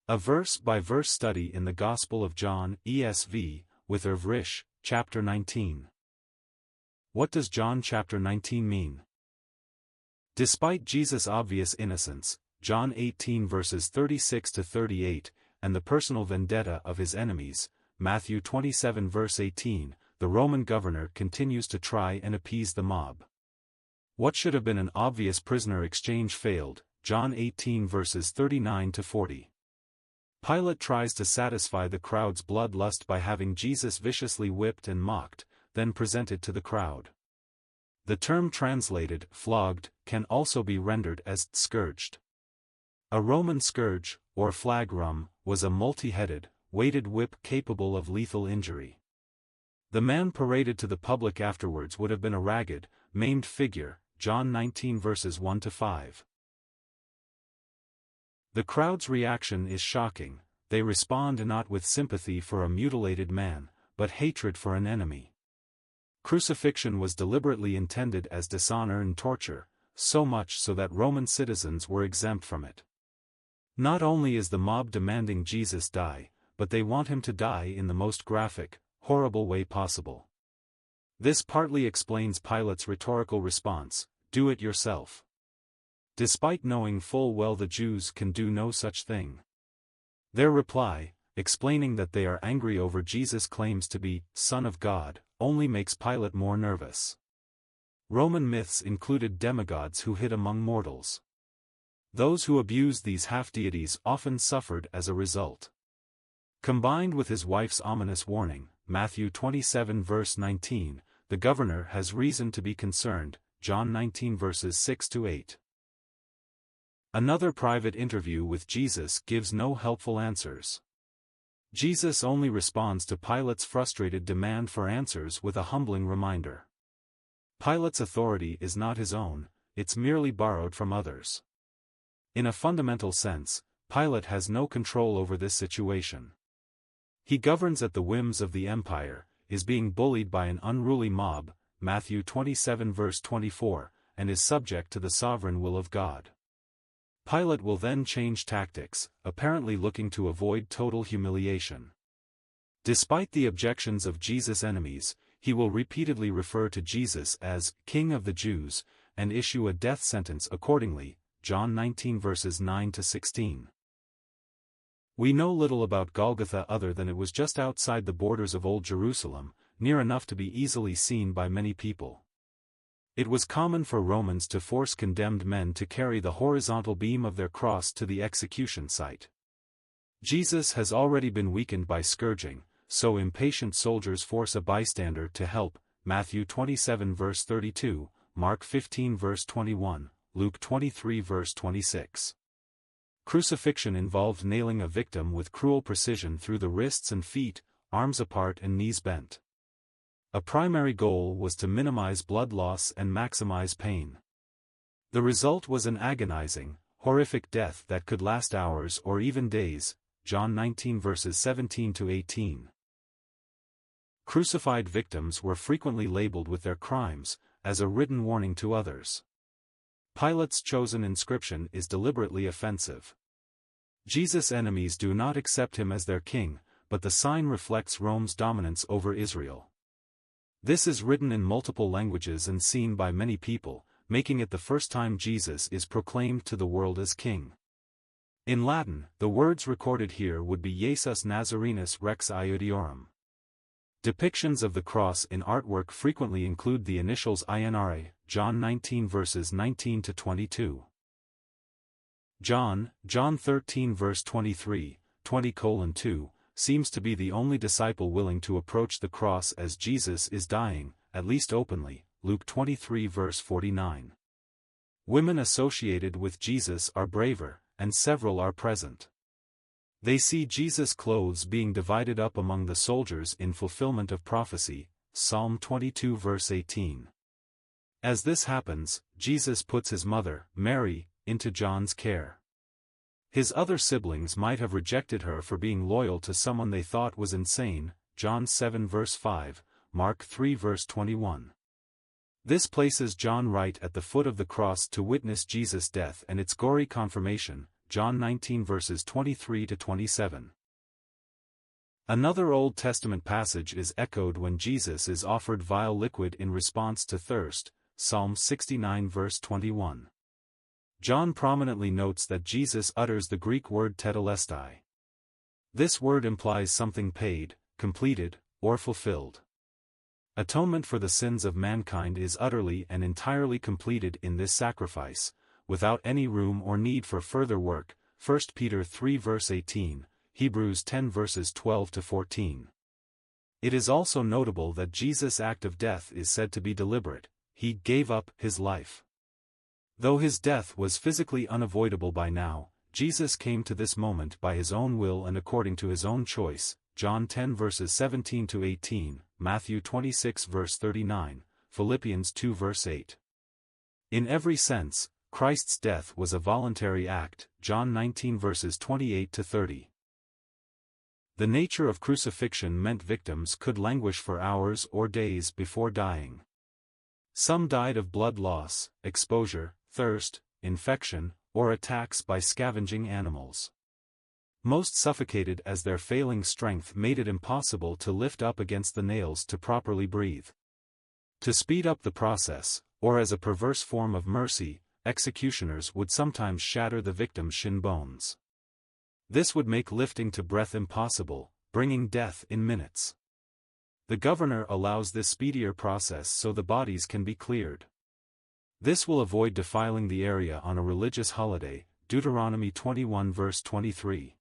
A verse-by-verse study in the Gospel of John, ESV, with Irv Risch, chapter 19. What does John chapter 19 mean? Despite Jesus' obvious innocence, John 18 verses 36 to 38, and the personal vendetta of his enemies, Matthew 27 verse 18, the Roman governor continues to try and appease the mob. What should have been an obvious prisoner exchange failed, John 18 verses 39 to 40. Pilate tries to satisfy the crowd's bloodlust by having Jesus viciously whipped and mocked, then presented to the crowd. The term translated, flogged, can also be rendered as scourged. A Roman scourge, or flagrum, was a multi-headed, weighted whip capable of lethal injury. The man paraded to the public afterwards would have been a ragged, maimed figure, John 19 verses 1 to 5. The crowd's reaction is shocking. They respond not with sympathy for a mutilated man, but hatred for an enemy. Crucifixion was deliberately intended as dishonor and torture, so much so that Roman citizens were exempt from it. Not only is the mob demanding Jesus die, but they want him to die in the most graphic, horrible way possible. This partly explains Pilate's rhetorical response, "Do it yourself," despite knowing full well the Jews can do no such thing. Their reply, explaining that they are angry over Jesus' claims to be Son of God, only makes Pilate more nervous. Roman myths included demigods who hid among mortals. Those who abused these half-deities often suffered as a result. Combined with his wife's ominous warning, Matthew 27 verse 19, the governor has reason to be concerned, John 19 verses 6 to 8. Another private interview with Jesus gives no helpful answers. Jesus only responds to Pilate's frustrated demand for answers with a humbling reminder. Pilate's authority is not his own, it's merely borrowed from others. In a fundamental sense, Pilate has no control over this situation. He governs at the whims of the empire, is being bullied by an unruly mob, Matthew 27 verse 24, and is subject to the sovereign will of God. Pilate will then change tactics, apparently looking to avoid total humiliation. Despite the objections of Jesus' enemies, he will repeatedly refer to Jesus as King of the Jews, and issue a death sentence accordingly, John 19 verses 9 to 16. We know little about Golgotha other than it was just outside the borders of Old Jerusalem, near enough to be easily seen by many people. It was common for Romans to force condemned men to carry the horizontal beam of their cross to the execution site. Jesus has already been weakened by scourging, so impatient soldiers force a bystander to help, Matthew 27 verse 32, Mark 15 verse 21, Luke 23 verse 26. Crucifixion involved nailing a victim with cruel precision through the wrists and feet, arms apart and knees bent. A primary goal was to minimize blood loss and maximize pain. The result was an agonizing, horrific death that could last hours or even days, John 19 verses 17 to 18. Crucified victims were frequently labeled with their crimes, as a written warning to others. Pilate's chosen inscription is deliberately offensive. Jesus' enemies do not accept him as their king, but the sign reflects Rome's dominance over Israel. This is written in multiple languages and seen by many people, making it the first time Jesus is proclaimed to the world as king. In Latin, the words recorded here would be Jesus Nazarenus Rex Iudiorum. Depictions of the cross in artwork frequently include the initials INRA, John 19 verses 19 to 22. John 13 verse 23, 20:2, seems to be the only disciple willing to approach the cross as Jesus is dying, at least openly, Luke 23 verse 49. Women associated with Jesus are braver, and several are present. They see Jesus' clothes being divided up among the soldiers in fulfillment of prophecy, Psalm 22 verse 18. As this happens, Jesus puts his mother, Mary, into John's care. His other siblings might have rejected her for being loyal to someone they thought was insane, John 7 verse 5, Mark 3 verse 21. This places John right at the foot of the cross to witness Jesus' death and its gory confirmation, John 19 verses 23 to 27. Another Old Testament passage is echoed when Jesus is offered vile liquid in response to thirst, Psalm 69 verse 21. John prominently notes that Jesus utters the Greek word tetelestai. This word implies something paid, completed, or fulfilled. Atonement for the sins of mankind is utterly and entirely completed in this sacrifice, without any room or need for further work, 1 Peter 3 verse 18, Hebrews 10 verses 12 to 14. It is also notable that Jesus' act of death is said to be deliberate. He gave up his life. Though his death was physically unavoidable by now, Jesus came to this moment by his own will and according to his own choice, John 10 verses 17 to 18, Matthew 26 verse 39, Philippians 2 verse 8. In every sense, Christ's death was a voluntary act, John 19 verses 28 to 30. The nature of crucifixion meant victims could languish for hours or days before dying. Some died of blood loss, exposure, thirst, infection, or attacks by scavenging animals. Most suffocated as their failing strength made it impossible to lift up against the nails to properly breathe. To speed up the process, or as a perverse form of mercy, executioners would sometimes shatter the victim's shin bones. This would make lifting to breath impossible, bringing death in minutes. The governor allows this speedier process so the bodies can be cleared. This will avoid defiling the area on a religious holiday, Deuteronomy 21 verse 23.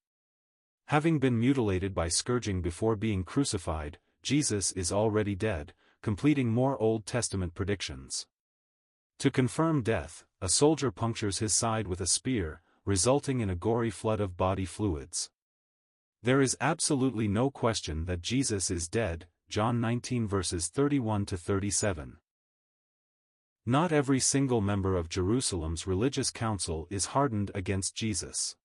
Having been mutilated by scourging before being crucified, Jesus is already dead, completing more Old Testament predictions. To confirm death, a soldier punctures his side with a spear, resulting in a gory flood of body fluids. There is absolutely no question that Jesus is dead, John 19 verses 31 to 37. Not every single member of Jerusalem's religious council is hardened against Jesus.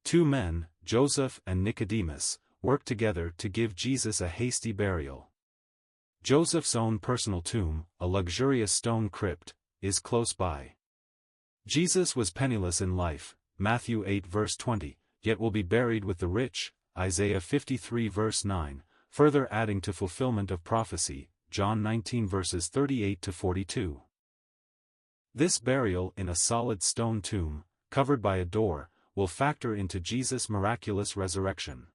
Two men, Joseph and Nicodemus, work together to give Jesus a hasty burial. Joseph's own personal tomb, a luxurious stone crypt, is close by. Jesus was penniless in life, Matthew 8 verse 20, yet will be buried with the rich, Isaiah 53 verse 9, further adding to fulfillment of prophecy, John 19 verses 38 to 42. This burial in a solid stone tomb, covered by a door, will factor into Jesus' miraculous resurrection.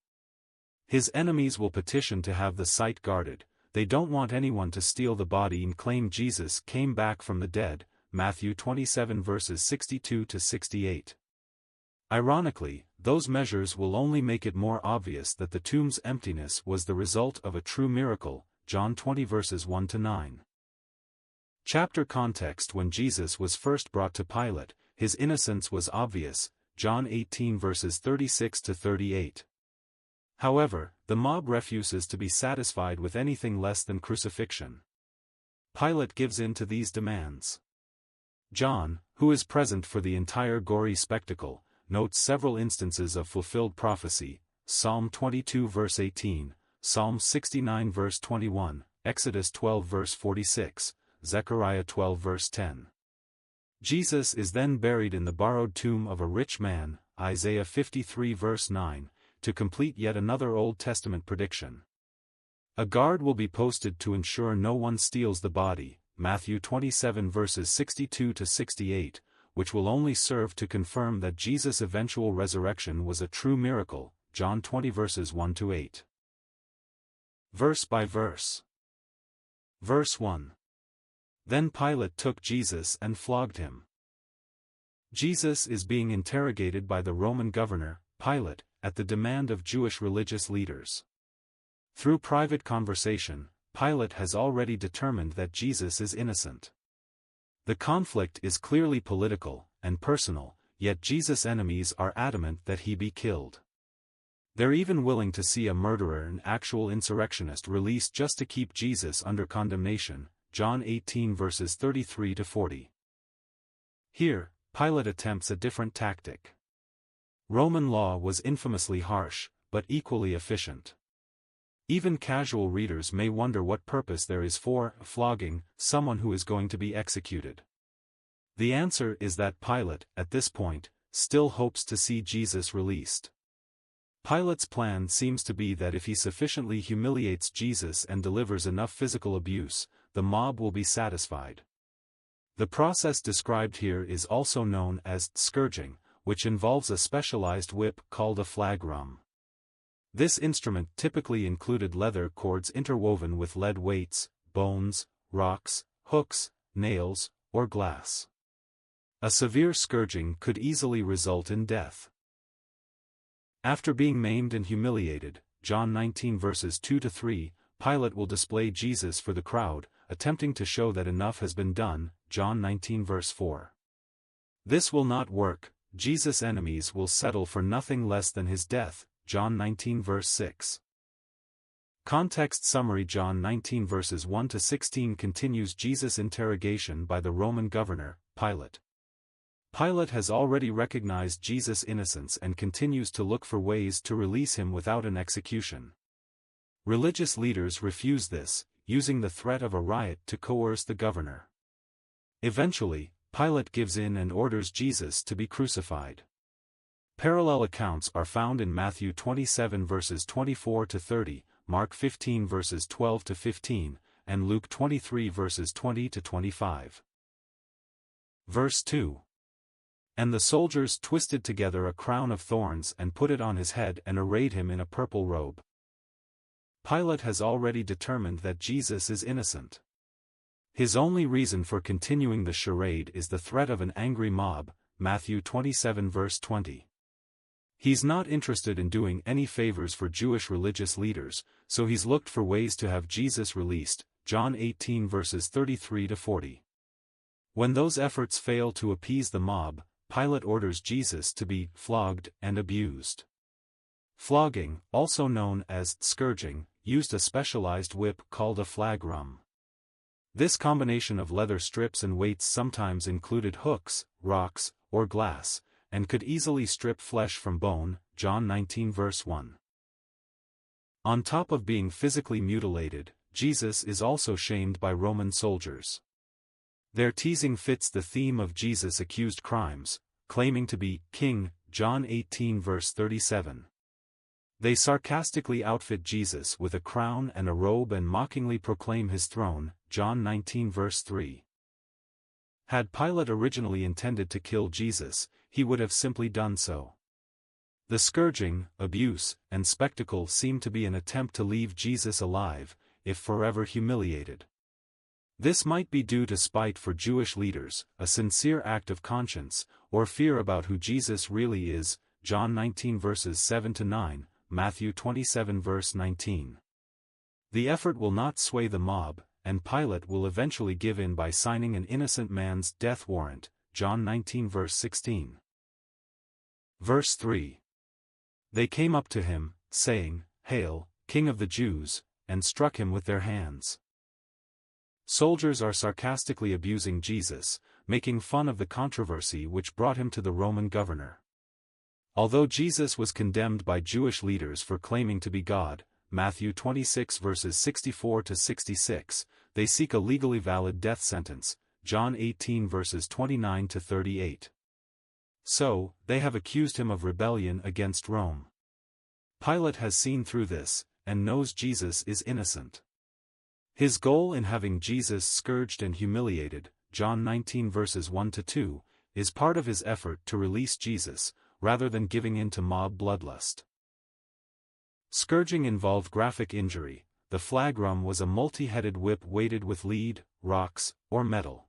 His enemies will petition to have the site guarded. They don't want anyone to steal the body and claim Jesus came back from the dead, Matthew 27 verses 62 to 68. Ironically, those measures will only make it more obvious that the tomb's emptiness was the result of a true miracle, John 20 verses 1 to 9. Chapter context: when Jesus was first brought to Pilate, his innocence was obvious, John 18 verses 36 to 38. However, the mob refuses to be satisfied with anything less than crucifixion. Pilate gives in to these demands. John, who is present for the entire gory spectacle, notes several instances of fulfilled prophecy, Psalm 22 verse 18, Psalm 69 verse 21, Exodus 12 verse 46, Zechariah 12 verse 10. Jesus is then buried in the borrowed tomb of a rich man, Isaiah 53 verse 9, to complete yet another Old Testament prediction. A guard will be posted to ensure no one steals the body, Matthew 27 verses 62 to 68, which will only serve to confirm that Jesus' eventual resurrection was a true miracle, John 20 verses 1 to 8. Verse by verse. Verse 1. Then Pilate took Jesus and flogged him. Jesus is being interrogated by the Roman governor, Pilate, at the demand of Jewish religious leaders. Through private conversation, Pilate has already determined that Jesus is innocent. The conflict is clearly political and personal, yet Jesus' enemies are adamant that he be killed. They're even willing to see a murderer and actual insurrectionist released just to keep Jesus under condemnation, John 18 verses 33 to 40. Here, Pilate attempts a different tactic. Roman law was infamously harsh, but equally efficient. Even casual readers may wonder what purpose there is for flogging someone who is going to be executed. The answer is that Pilate, at this point, still hopes to see Jesus released. Pilate's plan seems to be that if he sufficiently humiliates Jesus and delivers enough physical abuse, the mob will be satisfied. The process described here is also known as scourging, which involves a specialized whip called a flagrum. This instrument typically included leather cords interwoven with lead weights, bones, rocks, hooks, nails, or glass. A severe scourging could easily result in death. After being maimed and humiliated, John 19 verses 2-3, Pilate will display Jesus for the crowd, attempting to show that enough has been done, John 19 verse 4. This will not work. Jesus' enemies will settle for nothing less than his death, John 19 verse 6. Context summary: John 19 verses 1-16 continues Jesus' interrogation by the Roman governor, Pilate. Pilate has already recognized Jesus' innocence and continues to look for ways to release him without an execution. Religious leaders refuse this, using the threat of a riot to coerce the governor. Eventually, Pilate gives in and orders Jesus to be crucified. Parallel accounts are found in Matthew 27 verses 24-30, Mark 15 verses 12-15, and Luke 23 verses 20-25. Verse 2. And the soldiers twisted together a crown of thorns and put it on his head and arrayed him in a purple robe. Pilate has already determined that Jesus is innocent. His only reason for continuing the charade is the threat of an angry mob, Matthew 27 verse 20. He's not interested in doing any favors for Jewish religious leaders, so he's looked for ways to have Jesus released, John 18 verses 33-40. When those efforts fail to appease the mob, Pilate orders Jesus to be flogged and abused. Flogging, also known as scourging, used a specialized whip called a flagrum. This combination of leather strips and weights sometimes included hooks, rocks, or glass, and could easily strip flesh from bone, John 19 verse 1. On top of being physically mutilated, Jesus is also shamed by Roman soldiers. Their teasing fits the theme of Jesus' accused crimes, claiming to be king, John 18 verse 37. They sarcastically outfit Jesus with a crown and a robe and mockingly proclaim his throne, John 19 verse 3. Had Pilate originally intended to kill Jesus, he would have simply done so. The scourging, abuse, and spectacle seem to be an attempt to leave Jesus alive, if forever humiliated. This might be due to spite for Jewish leaders, a sincere act of conscience, or fear about who Jesus really is, John 19 verses 7-9, Matthew 27 verse 19. The effort will not sway the mob, and Pilate will eventually give in by signing an innocent man's death warrant, John 19 verse 16. Verse 3. They came up to him, saying, "Hail, King of the Jews," and struck him with their hands. Soldiers are sarcastically abusing Jesus, making fun of the controversy which brought him to the Roman governor. Although Jesus was condemned by Jewish leaders for claiming to be God, Matthew 26 verses 64-66, they seek a legally valid death sentence, John 18 verses 29-38. So, they have accused him of rebellion against Rome. Pilate has seen through this, and knows Jesus is innocent. His goal in having Jesus scourged and humiliated, John 19 verses 1-2, is part of his effort to release Jesus, rather than giving in to mob bloodlust. Scourging involved graphic injury. The flagrum was a multi-headed whip weighted with lead, rocks, or metal.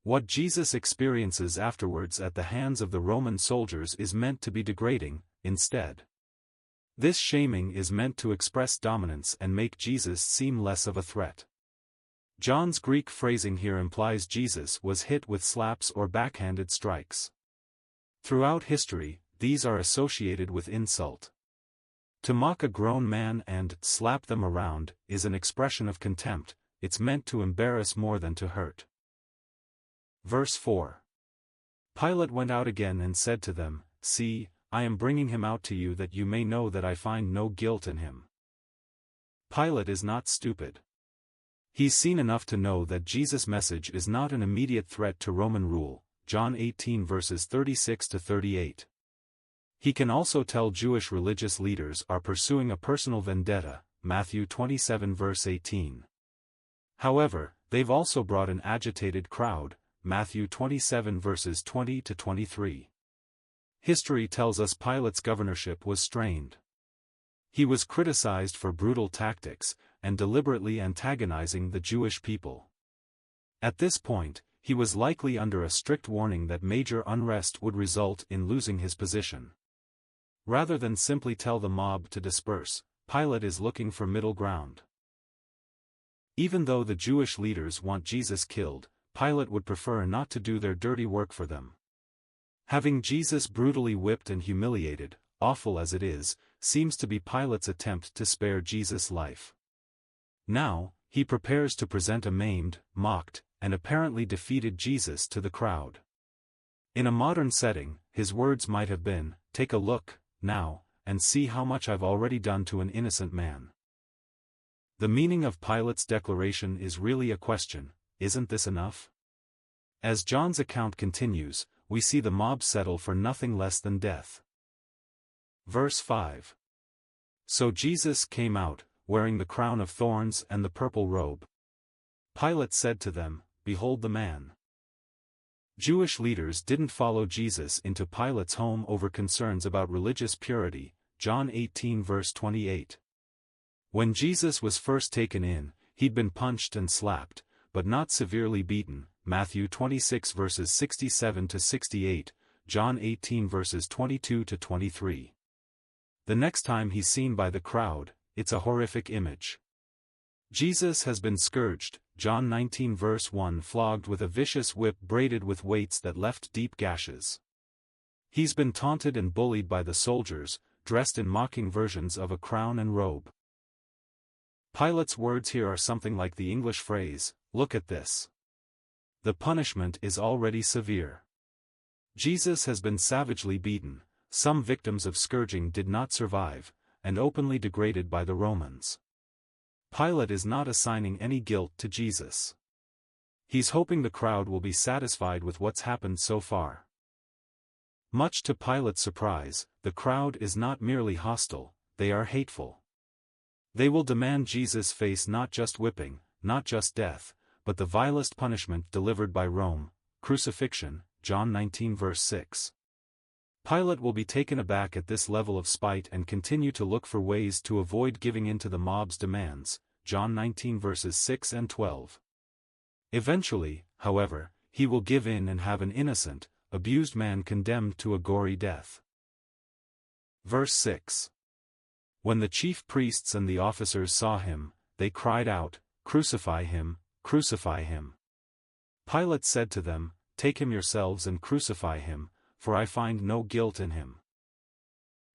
What Jesus experiences afterwards at the hands of the Roman soldiers is meant to be degrading, instead. This shaming is meant to express dominance and make Jesus seem less of a threat. John's Greek phrasing here implies Jesus was hit with slaps or backhanded strikes. Throughout history, these are associated with insult. To mock a grown man and slap them around is an expression of contempt. It's meant to embarrass more than to hurt. Verse 4. Pilate went out again and said to them, "See, I am bringing him out to you that you may know that I find no guilt in him." Pilate is not stupid. He's seen enough to know that Jesus' message is not an immediate threat to Roman rule, John 18 verses 36 to 38. He can also tell Jewish religious leaders are pursuing a personal vendetta, Matthew 27 verse 18. However, they've also brought an agitated crowd, Matthew 27 verses 20 to 23. History tells us Pilate's governorship was strained. He was criticized for brutal tactics, and deliberately antagonizing the Jewish people. At this point, he was likely under a strict warning that major unrest would result in losing his position. Rather than simply tell the mob to disperse, Pilate is looking for middle ground. Even though the Jewish leaders want Jesus killed, Pilate would prefer not to do their dirty work for them. Having Jesus brutally whipped and humiliated, awful as it is, seems to be Pilate's attempt to spare Jesus' life. Now, he prepares to present a maimed, mocked, and apparently defeated Jesus to the crowd. In a modern setting, his words might have been, "Take a look, now, and see how much I've already done to an innocent man." The meaning of Pilate's declaration is really a question: isn't this enough? As John's account continues, we see the mob settle for nothing less than death. Verse 5. So Jesus came out, wearing the crown of thorns and the purple robe. Pilate said to them, "Behold the man." Jewish leaders didn't follow Jesus into Pilate's home over concerns about religious purity, John 18 verse 28. When Jesus was first taken in, he'd been punched and slapped, but not severely beaten, Matthew 26 verses 67 to 68, John 18 verses 22 to 23. The next time he's seen by the crowd, it's a horrific image. Jesus has been scourged, John 19 verse 1, flogged with a vicious whip braided with weights that left deep gashes. He's been taunted and bullied by the soldiers, dressed in mocking versions of a crown and robe. Pilate's words here are something like the English phrase, "Look at this." The punishment is already severe. Jesus has been savagely beaten, some victims of scourging did not survive, and openly degraded by the Romans. Pilate is not assigning any guilt to Jesus. He's hoping the crowd will be satisfied with what's happened so far. Much to Pilate's surprise, the crowd is not merely hostile, they are hateful. They will demand Jesus face not just whipping, not just death, but the vilest punishment delivered by Rome, crucifixion, John 19 verse 6. Pilate will be taken aback at this level of spite and continue to look for ways to avoid giving in to the mob's demands, John 19 verses 6 and 12. Eventually, however, he will give in and have an innocent, abused man condemned to a gory death. Verse 6. When the chief priests and the officers saw him, they cried out, "Crucify him, crucify him." Pilate said to them, "Take him yourselves and crucify him, for I find no guilt in him."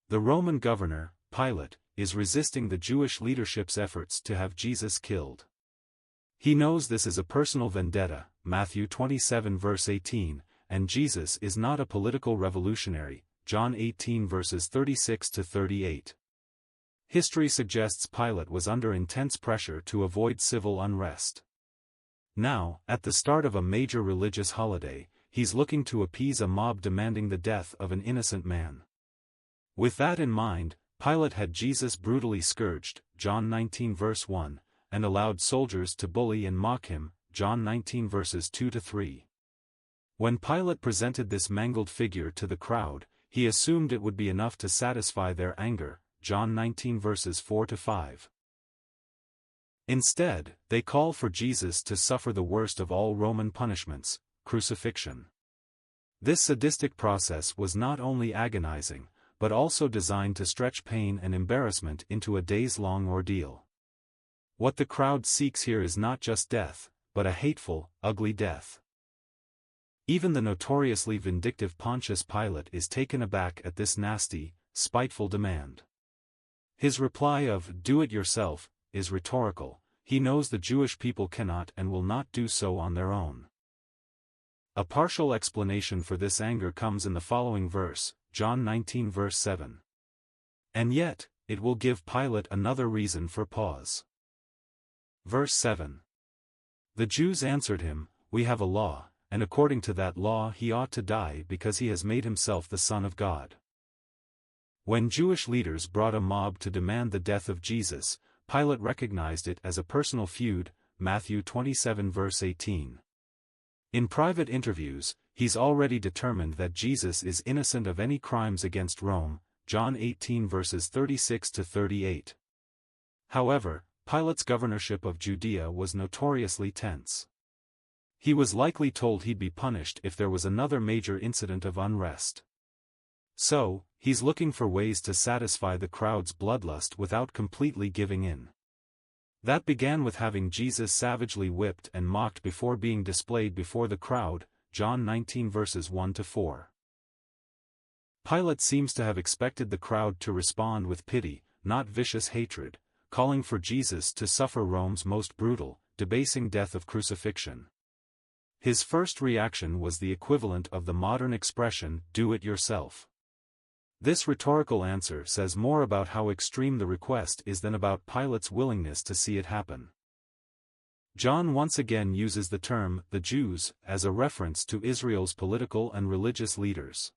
The Roman governor, Pilate, is resisting the Jewish leadership's efforts to have Jesus killed. He knows this is a personal vendetta, Matthew 27 verse 18, and Jesus is not a political revolutionary, John 18 verses 36 to 38. History suggests Pilate was under intense pressure to avoid civil unrest. Now, at the start of a major religious holiday, he's looking to appease a mob demanding the death of an innocent man. With that in mind, Pilate had Jesus brutally scourged, John 19 verse 1, and allowed soldiers to bully and mock him, John 19 verses 2 to 3. When Pilate presented this mangled figure to the crowd, he assumed it would be enough to satisfy their anger, John 19 verses 4 to 5. Instead, they call for Jesus to suffer the worst of all Roman punishments, crucifixion. This sadistic process was not only agonizing, but also designed to stretch pain and embarrassment into a days-long ordeal. What the crowd seeks here is not just death, but a hateful, ugly death. Even the notoriously vindictive Pontius Pilate is taken aback at this nasty, spiteful demand. His reply of "Do it yourself" is rhetorical. He knows the Jewish people cannot and will not do so on their own. A partial explanation for this anger comes in the following verse, John 19 verse 7. And yet, it will give Pilate another reason for pause. Verse 7. The Jews answered him, "We have a law, and according to that law he ought to die because he has made himself the Son of God. When Jewish leaders brought a mob to demand the death of Jesus, Pilate recognized it as a personal feud, Matthew 27 verse 18. In private interviews, he's already determined that Jesus is innocent of any crimes against Rome, John 18 verses 36 to 38. However, Pilate's governorship of Judea was notoriously tense. He was likely told he'd be punished if there was another major incident of unrest. So, he's looking for ways to satisfy the crowd's bloodlust without completely giving in. That began with having Jesus savagely whipped and mocked before being displayed before the crowd, John 19 verses 1 to 4. Pilate seems to have expected the crowd to respond with pity, not vicious hatred, calling for Jesus to suffer Rome's most brutal, debasing death of crucifixion. His first reaction was the equivalent of the modern expression, "do it yourself." This rhetorical answer says more about how extreme the request is than about Pilate's willingness to see it happen. John once again uses the term, the Jews, as a reference to Israel's political and religious leaders.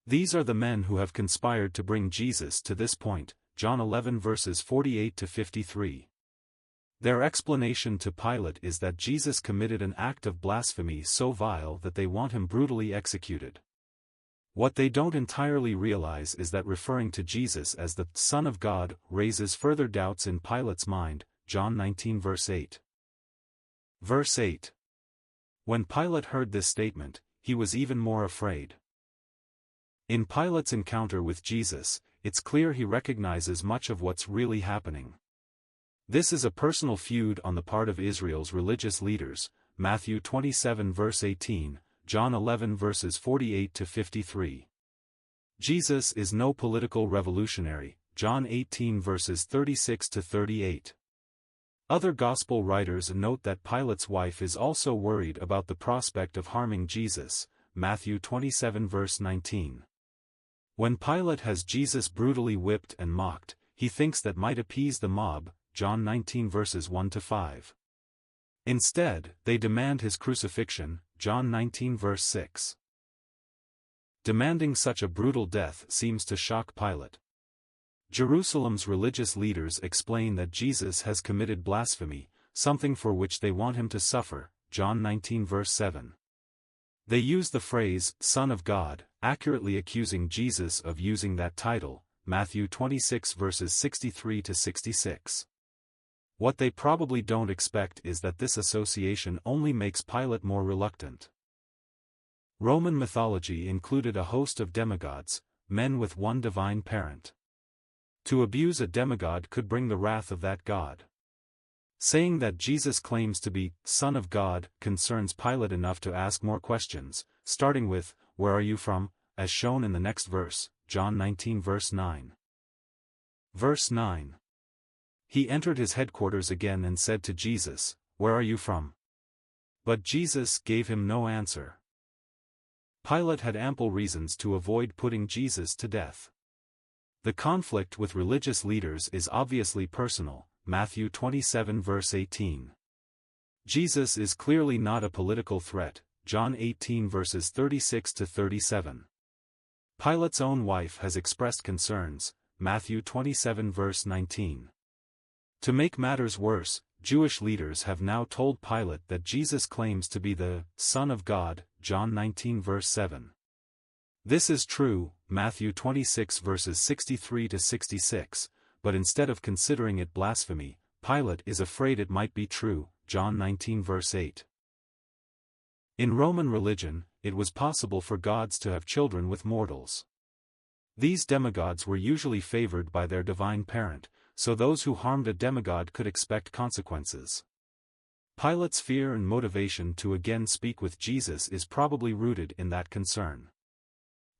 These are the men who have conspired to bring Jesus to this point, John 11 verses 48 to 53. Their explanation to Pilate is that Jesus committed an act of blasphemy so vile that they want him brutally executed. What they don't entirely realize is that referring to Jesus as the Son of God raises further doubts in Pilate's mind, John 19 verse 8. Verse 8. When Pilate heard this statement, he was even more afraid. In Pilate's encounter with Jesus, it's clear he recognizes much of what's really happening. This is a personal feud on the part of Israel's religious leaders, Matthew 27 verse 18, John 11 verses 48 to 53. Jesus is no political revolutionary, John 18 verses 36 to 38. Other gospel writers note that Pilate's wife is also worried about the prospect of harming Jesus, Matthew 27 verse 19. When Pilate has Jesus brutally whipped and mocked, he thinks that might appease the mob, John 19 verses 1 to 5. Instead, they demand his crucifixion, John 19 verse 6. Demanding such a brutal death seems to shock Pilate. Jerusalem's religious leaders explain that Jesus has committed blasphemy, something for which they want him to suffer, John 19 verse 7. They use the phrase, Son of God, accurately accusing Jesus of using that title, Matthew 26 verses 63 to 66. What they probably don't expect is that this association only makes Pilate more reluctant. Roman mythology included a host of demigods, men with one divine parent. To abuse a demigod could bring the wrath of that god. Saying that Jesus claims to be Son of God concerns Pilate enough to ask more questions, starting with, "Where are you from?" as shown in the next verse, John 19 verse 9. Verse 9. He entered his headquarters again and said to Jesus, "Where are you from?" But Jesus gave him no answer. Pilate had ample reasons to avoid putting Jesus to death. The conflict with religious leaders is obviously personal, Matthew 27 verse 18. Jesus is clearly not a political threat, John 18 verses 36 to 37. Pilate's own wife has expressed concerns, Matthew 27 verse 19. To make matters worse, Jewish leaders have now told Pilate that Jesus claims to be the Son of God, John 19 verse 7. This is true, Matthew 26 verses 63 to 66, but instead of considering it blasphemy, Pilate is afraid it might be true, John 19 verse 8. In Roman religion, it was possible for gods to have children with mortals. These demigods were usually favored by their divine parent, so those who harmed a demigod could expect consequences. Pilate's fear and motivation to again speak with Jesus is probably rooted in that concern.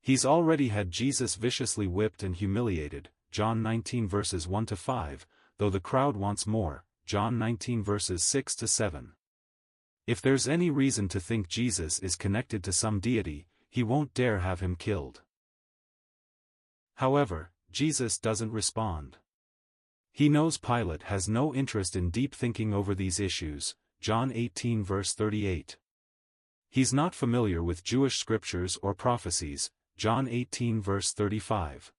He's already had Jesus viciously whipped and humiliated, John 19 verses 1 to 5, though the crowd wants more, John 19 verses 6 to 7. If there's any reason to think Jesus is connected to some deity, he won't dare have him killed. However, Jesus doesn't respond. He knows Pilate has no interest in deep thinking over these issues, John 18 verse 38. He's not familiar with Jewish scriptures or prophecies, John 18 verse 35.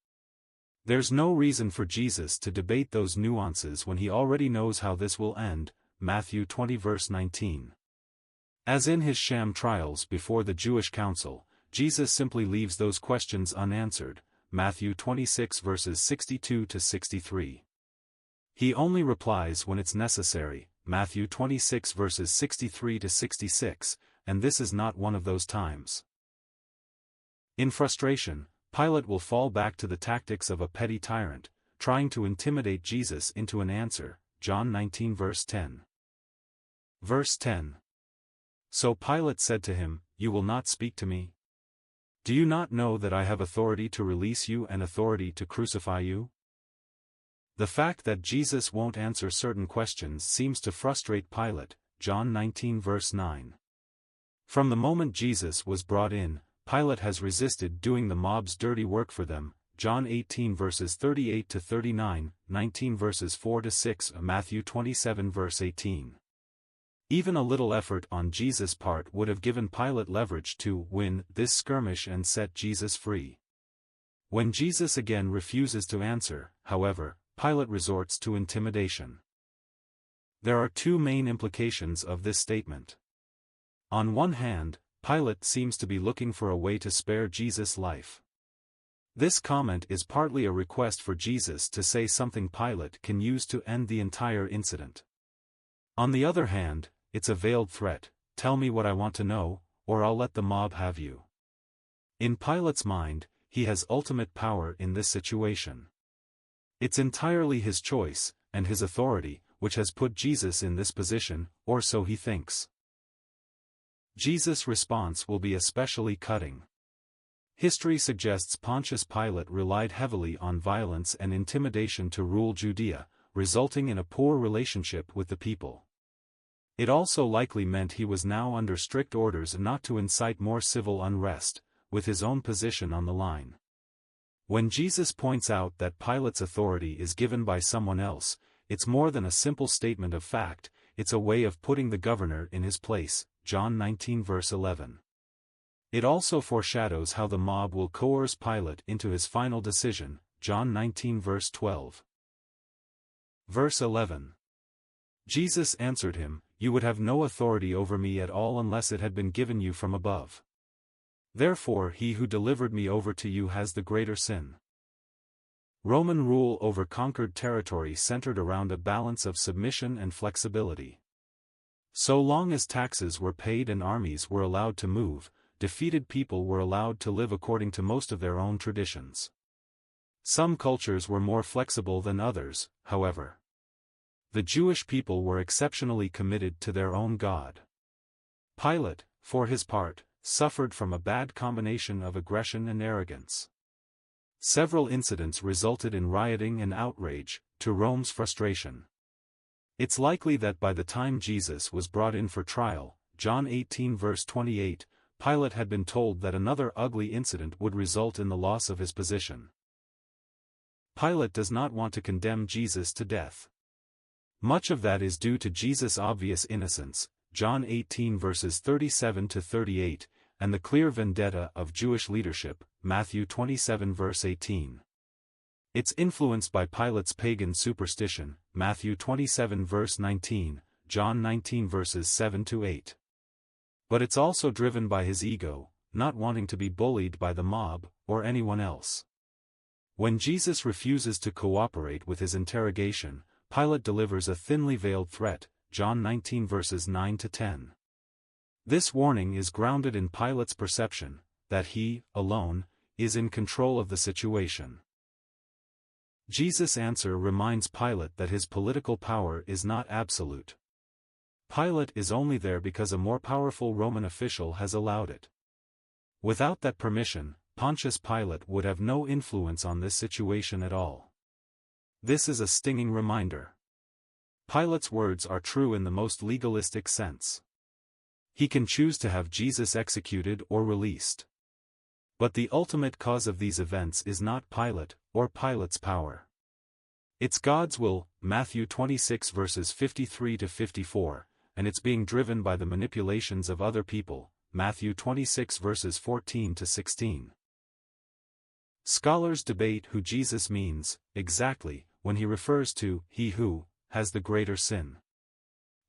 There's no reason for Jesus to debate those nuances when he already knows how this will end, Matthew 20 verse 19. As in his sham trials before the Jewish council, Jesus simply leaves those questions unanswered, Matthew 26 verses 62 to 63. He only replies when it's necessary, Matthew 26 verses 63 to 66, and this is not one of those times. In frustration, Pilate will fall back to the tactics of a petty tyrant, trying to intimidate Jesus into an answer, John 19 verse 10. Verse 10. So Pilate said to him, You will not speak to me? Do you not know that I have authority to release you and authority to crucify you? The fact that Jesus won't answer certain questions seems to frustrate Pilate, John 19 verse 9. From the moment Jesus was brought in, Pilate has resisted doing the mob's dirty work for them, John 18 verses 38 to 39, 19 verses 4 to 6, Matthew 27 verse 18. Even a little effort on Jesus' part would have given Pilate leverage to win this skirmish and set Jesus free. When Jesus again refuses to answer, however, Pilate resorts to intimidation. There are two main implications of this statement. On one hand, Pilate seems to be looking for a way to spare Jesus' life. This comment is partly a request for Jesus to say something Pilate can use to end the entire incident. On the other hand, it's a veiled threat, tell me what I want to know, or I'll let the mob have you. In Pilate's mind, he has ultimate power in this situation. It's entirely his choice, and his authority, which has put Jesus in this position, or so he thinks. Jesus' response will be especially cutting. History suggests Pontius Pilate relied heavily on violence and intimidation to rule Judea, resulting in a poor relationship with the people. It also likely meant he was now under strict orders not to incite more civil unrest, with his own position on the line. When Jesus points out that Pilate's authority is given by someone else, it's more than a simple statement of fact, it's a way of putting the governor in his place, John 19 verse 11. It also foreshadows how the mob will coerce Pilate into his final decision, John 19 verse 12. Verse 11. Jesus answered him, You would have no authority over me at all unless it had been given you from above. Therefore he who delivered me over to you has the greater sin. Roman rule over conquered territory centered around a balance of submission and flexibility. So long as taxes were paid and armies were allowed to move, defeated people were allowed to live according to most of their own traditions. Some cultures were more flexible than others, however. The Jewish people were exceptionally committed to their own God. Pilate, for his part, suffered from a bad combination of aggression and arrogance. Several incidents resulted in rioting and outrage, to Rome's frustration. It's likely that by the time Jesus was brought in for trial, John 18 verse 28, Pilate had been told that another ugly incident would result in the loss of his position. Pilate does not want to condemn Jesus to death. Much of that is due to Jesus' obvious innocence, John 18 verses 37 to 38, and the clear vendetta of Jewish leadership, Matthew 27 verse 18. It's influenced by Pilate's pagan superstition, Matthew 27 verse 19, John 19 verses 7 to 8. But it's also driven by his ego, not wanting to be bullied by the mob, or anyone else. When Jesus refuses to cooperate with his interrogation, Pilate delivers a thinly veiled threat, John 19 verses 9 to 10. This warning is grounded in Pilate's perception, that he, alone, is in control of the situation. Jesus' answer reminds Pilate that his political power is not absolute. Pilate is only there because a more powerful Roman official has allowed it. Without that permission, Pontius Pilate would have no influence on this situation at all. This is a stinging reminder. Pilate's words are true in the most legalistic sense. He can choose to have Jesus executed or released. But the ultimate cause of these events is not Pilate, or Pilate's power. It's God's will, Matthew 26 verses 53 to 54, and it's being driven by the manipulations of other people, Matthew 26 verses 14 to 16. Scholars debate who Jesus means, exactly, when he refers to he who has the greater sin.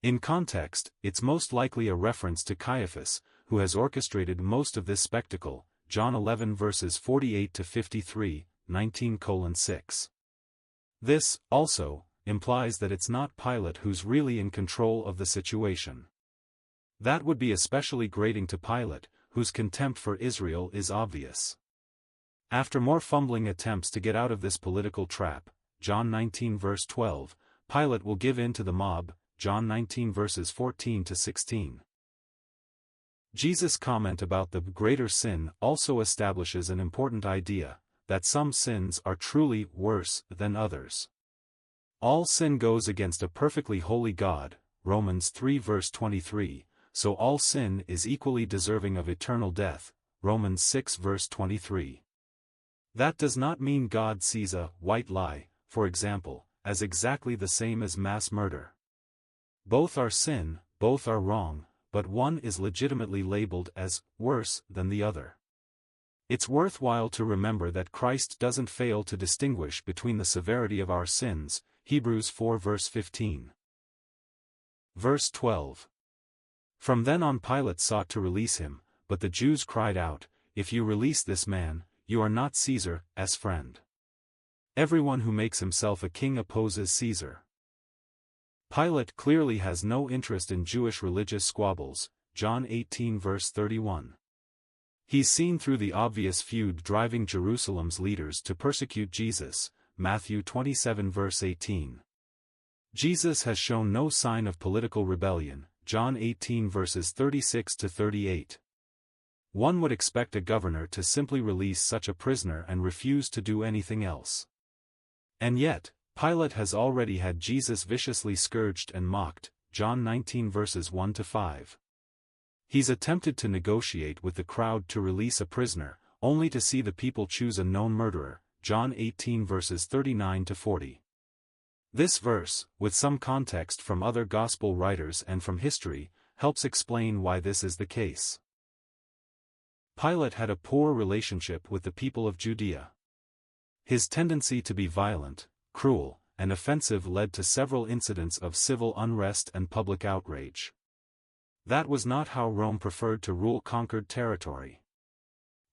In context, it's most likely a reference to Caiaphas, who has orchestrated most of this spectacle, John 11 verses 48 to 53, 19:6. This, also, implies that it's not Pilate who's really in control of the situation. That would be especially grating to Pilate, whose contempt for Israel is obvious. After more fumbling attempts to get out of this political trap, John 19 verse 12, Pilate will give in to the mob, John 19 verses 14 to 16. Jesus' comment about the greater sin also establishes an important idea, that some sins are truly worse than others. All sin goes against a perfectly holy God, Romans 3 verse 23, so all sin is equally deserving of eternal death, Romans 6 verse 23. That does not mean God sees a white lie, for example, as exactly the same as mass murder. Both are sin, both are wrong, but one is legitimately labeled as worse than the other. It's worthwhile to remember that Christ doesn't fail to distinguish between the severity of our sins, Hebrews 4 verse 15. Verse 12. From then on Pilate sought to release him, but the Jews cried out, "If you release this man, you are not Caesar's friend. Everyone who makes himself a king opposes Caesar." Pilate clearly has no interest in Jewish religious squabbles, John 18 verse 31. He's seen through the obvious feud driving Jerusalem's leaders to persecute Jesus, Matthew 27 verse 18. Jesus has shown no sign of political rebellion, John 18 verses 36 to 38. One would expect a governor to simply release such a prisoner and refuse to do anything else. And yet, Pilate has already had Jesus viciously scourged and mocked, John 19 verses 1 to 5. He's attempted to negotiate with the crowd to release a prisoner, only to see the people choose a known murderer, John 18 verses 39 to 40. This verse, with some context from other gospel writers and from history, helps explain why this is the case. Pilate had a poor relationship with the people of Judea. His tendency to be violent, cruel, and offensive led to several incidents of civil unrest and public outrage. That was not how Rome preferred to rule conquered territory.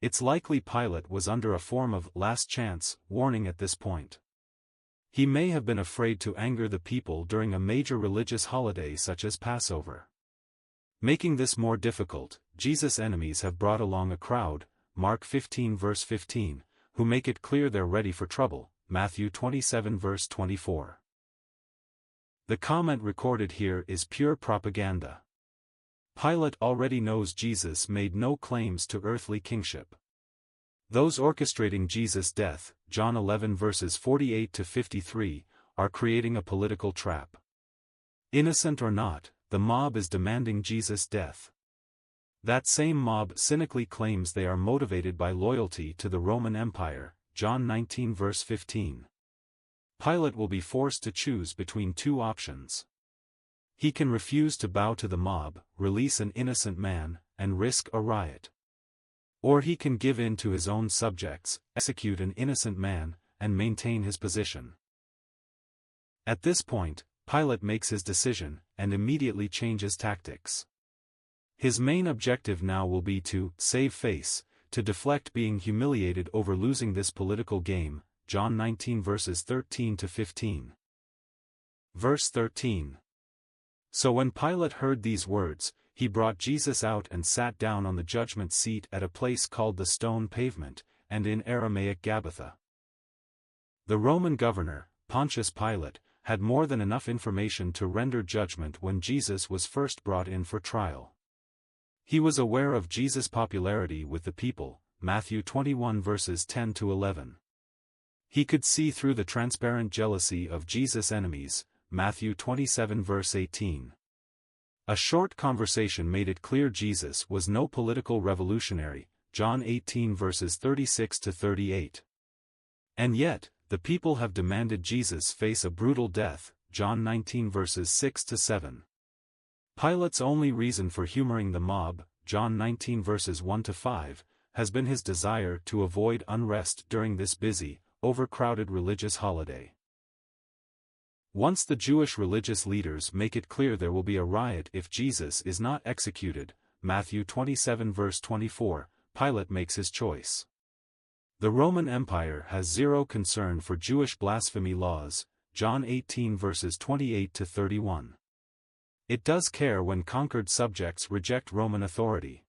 It's likely Pilate was under a form of last chance warning at this point. He may have been afraid to anger the people during a major religious holiday such as Passover. Making this more difficult, Jesus' enemies have brought along a crowd, Mark 15 verse 15, who make it clear they're ready for trouble, Matthew 27 verse 24. The comment recorded here is pure propaganda. Pilate already knows Jesus made no claims to earthly kingship. Those orchestrating Jesus' death, John 11 verses 48 to 53, are creating a political trap. Innocent or not, the mob is demanding Jesus' death. That same mob cynically claims they are motivated by loyalty to the Roman Empire, John 19 verse 15. Pilate will be forced to choose between two options. He can refuse to bow to the mob, release an innocent man, and risk a riot. Or he can give in to his own subjects, execute an innocent man, and maintain his position. At this point, Pilate makes his decision, and immediately changes tactics. His main objective now will be to save face, to deflect being humiliated over losing this political game, John 19 verses 13 to 15. Verse 13. So when Pilate heard these words, he brought Jesus out and sat down on the judgment seat at a place called the Stone Pavement, and in Aramaic Gabbatha. The Roman governor, Pontius Pilate, had more than enough information to render judgment when Jesus was first brought in for trial. He was aware of Jesus' popularity with the people, Matthew 21 verses 10 to 11. He could see through the transparent jealousy of Jesus' enemies, Matthew 27 verse 18. A short conversation made it clear Jesus was no political revolutionary, John 18 verses 36 to 38. And yet, the people have demanded Jesus face a brutal death, John 19 verses 6 to 7. Pilate's only reason for humoring the mob, John 19 verses 1-5, has been his desire to avoid unrest during this busy, overcrowded religious holiday. Once the Jewish religious leaders make it clear there will be a riot if Jesus is not executed, Matthew 27 verse 24, Pilate makes his choice. The Roman Empire has zero concern for Jewish blasphemy laws, John 18 verses 28-31. It does care when conquered subjects reject Roman authority.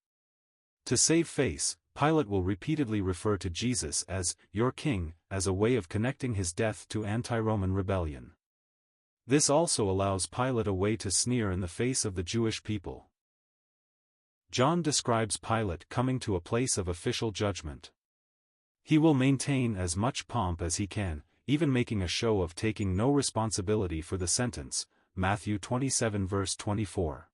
To save face, Pilate will repeatedly refer to Jesus as your king, as a way of connecting his death to anti-Roman rebellion. This also allows Pilate a way to sneer in the face of the Jewish people. John describes Pilate coming to a place of official judgment. He will maintain as much pomp as he can, even making a show of taking no responsibility for the sentence, Matthew 27 verse 24.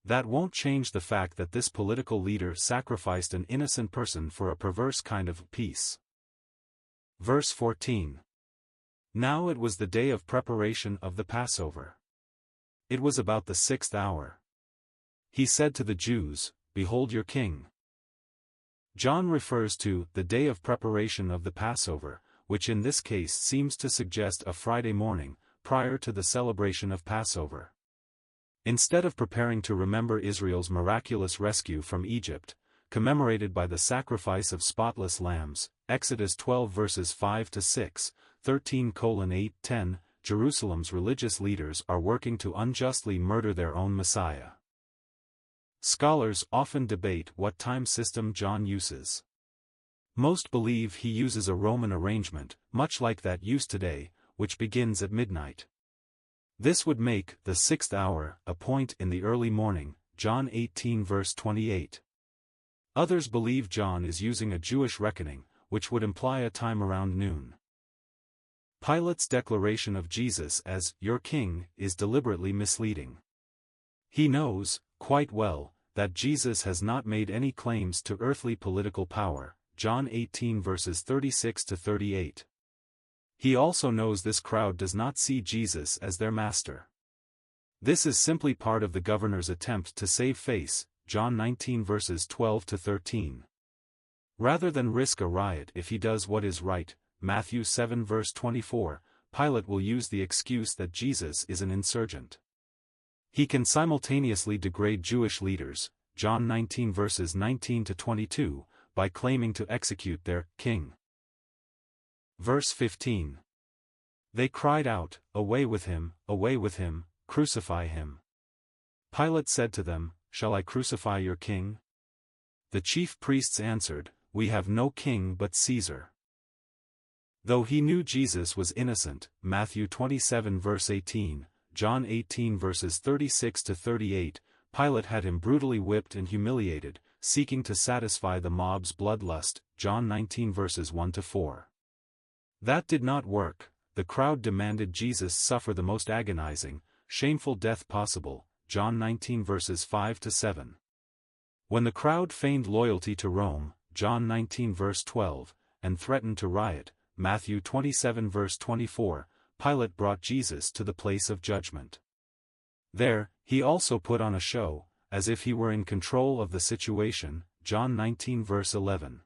That won't change the fact that this political leader sacrificed an innocent person for a perverse kind of peace. Verse 14. Now it was the day of preparation of the Passover. It was about the 6th hour. He said to the Jews, "Behold your king." John refers to the day of preparation of the Passover, which in this case seems to suggest a Friday morning, prior to the celebration of Passover. Instead of preparing to remember Israel's miraculous rescue from Egypt, commemorated by the sacrifice of spotless lambs, Exodus 12 verses 5-6, 13:8-10, Jerusalem's religious leaders are working to unjustly murder their own Messiah. Scholars often debate what time system John uses. Most believe he uses a Roman arrangement, much like that used today, which begins at midnight. This would make the 6th hour a point in the early morning, John 18 verse 28. Others believe John is using a Jewish reckoning, which would imply a time around noon. Pilate's declaration of Jesus as your king is deliberately misleading. He knows, quite well, that Jesus has not made any claims to earthly political power, John 18 verses 36-38. He also knows this crowd does not see Jesus as their master. This is simply part of the governor's attempt to save face, John 19 verses 12-13. Rather than risk a riot if he does what is right, Matthew 7 verse 24, Pilate will use the excuse that Jesus is an insurgent. He can simultaneously degrade Jewish leaders, John 19 verses 19-22, by claiming to execute their king. Verse 15. They cried out, away with him, crucify him. Pilate said to them, shall I crucify your king? The chief priests answered, we have no king but Caesar. Though he knew Jesus was innocent, Matthew 27 verse 18, John 18 verses 36-38, Pilate had him brutally whipped and humiliated, seeking to satisfy the mob's bloodlust, John 19 verses 1-4. That did not work. The crowd demanded Jesus suffer the most agonizing, shameful death possible, John 19 verses 5-7. When the crowd feigned loyalty to Rome, John 19 verse 12, and threatened to riot, Matthew 27 verse 24, Pilate brought Jesus to the place of judgment. There, he also put on a show, as if he were in control of the situation, John 19 verse 11.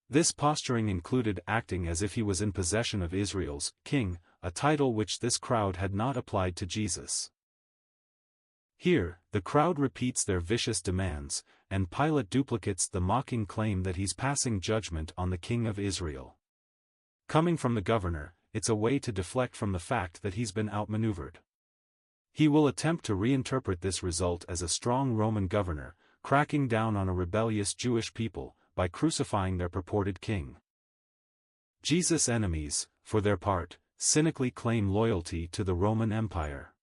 This posturing included acting as if he was in possession of Israel's king, a title which this crowd had not applied to Jesus. Here, the crowd repeats their vicious demands, and Pilate duplicates the mocking claim that he's passing judgment on the king of Israel. Coming from the governor, it's a way to deflect from the fact that he's been outmaneuvered. He will attempt to reinterpret this result as a strong Roman governor, cracking down on a rebellious Jewish people, by crucifying their purported king. Jesus' enemies, for their part, cynically claim loyalty to the Roman Empire.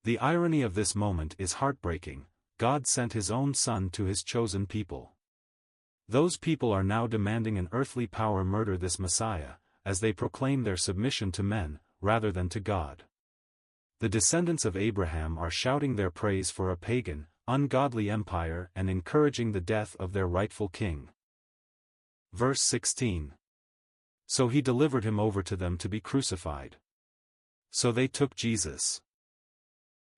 The irony of this moment is heartbreaking. God sent his own Son to his chosen people. Those people are now demanding an earthly power murder this Messiah, as they proclaim their submission to men, rather than to God. The descendants of Abraham are shouting their praise for a pagan, ungodly empire and encouraging the death of their rightful king. Verse 16. So he delivered him over to them to be crucified. So they took Jesus.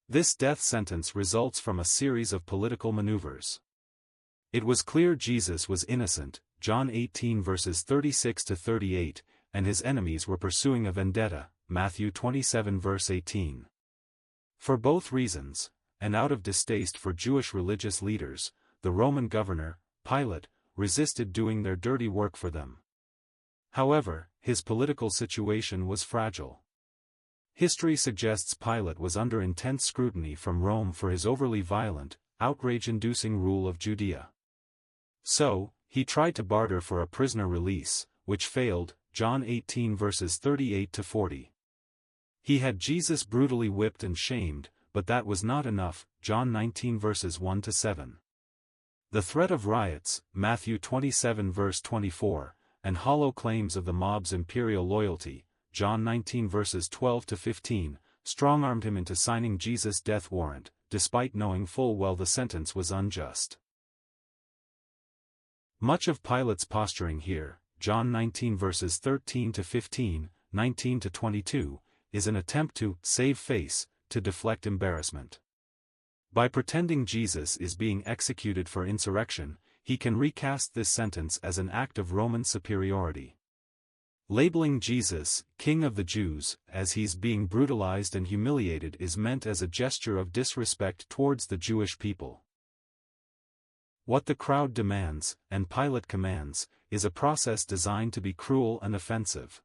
This death sentence results from a series of political maneuvers. It was clear Jesus was innocent, John 18 verses 36 to 38, and his enemies were pursuing a vendetta, Matthew 27 verse 18. For both reasons, and out of distaste for Jewish religious leaders, the Roman governor, Pilate, resisted doing their dirty work for them. However, his political situation was fragile. History suggests Pilate was under intense scrutiny from Rome for his overly violent, outrage-inducing rule of Judea. So, he tried to barter for a prisoner release, which failed, John 18 verses 38 to 40. He had Jesus brutally whipped and shamed, but that was not enough, John 19 verses 1 to 7. The threat of riots, Matthew 27 verse 24, and hollow claims of the mob's imperial loyalty, John 19 verses 12 to 15, strong-armed him into signing Jesus' death warrant, despite knowing full well the sentence was unjust. Much of Pilate's posturing here, John 19 verses 13 to 15, 19 to 22, is an attempt to save face, to deflect embarrassment. By pretending Jesus is being executed for insurrection, he can recast this sentence as an act of Roman superiority. Labeling Jesus, King of the Jews, as he's being brutalized and humiliated is meant as a gesture of disrespect towards the Jewish people. What the crowd demands, and Pilate commands, is a process designed to be cruel and offensive.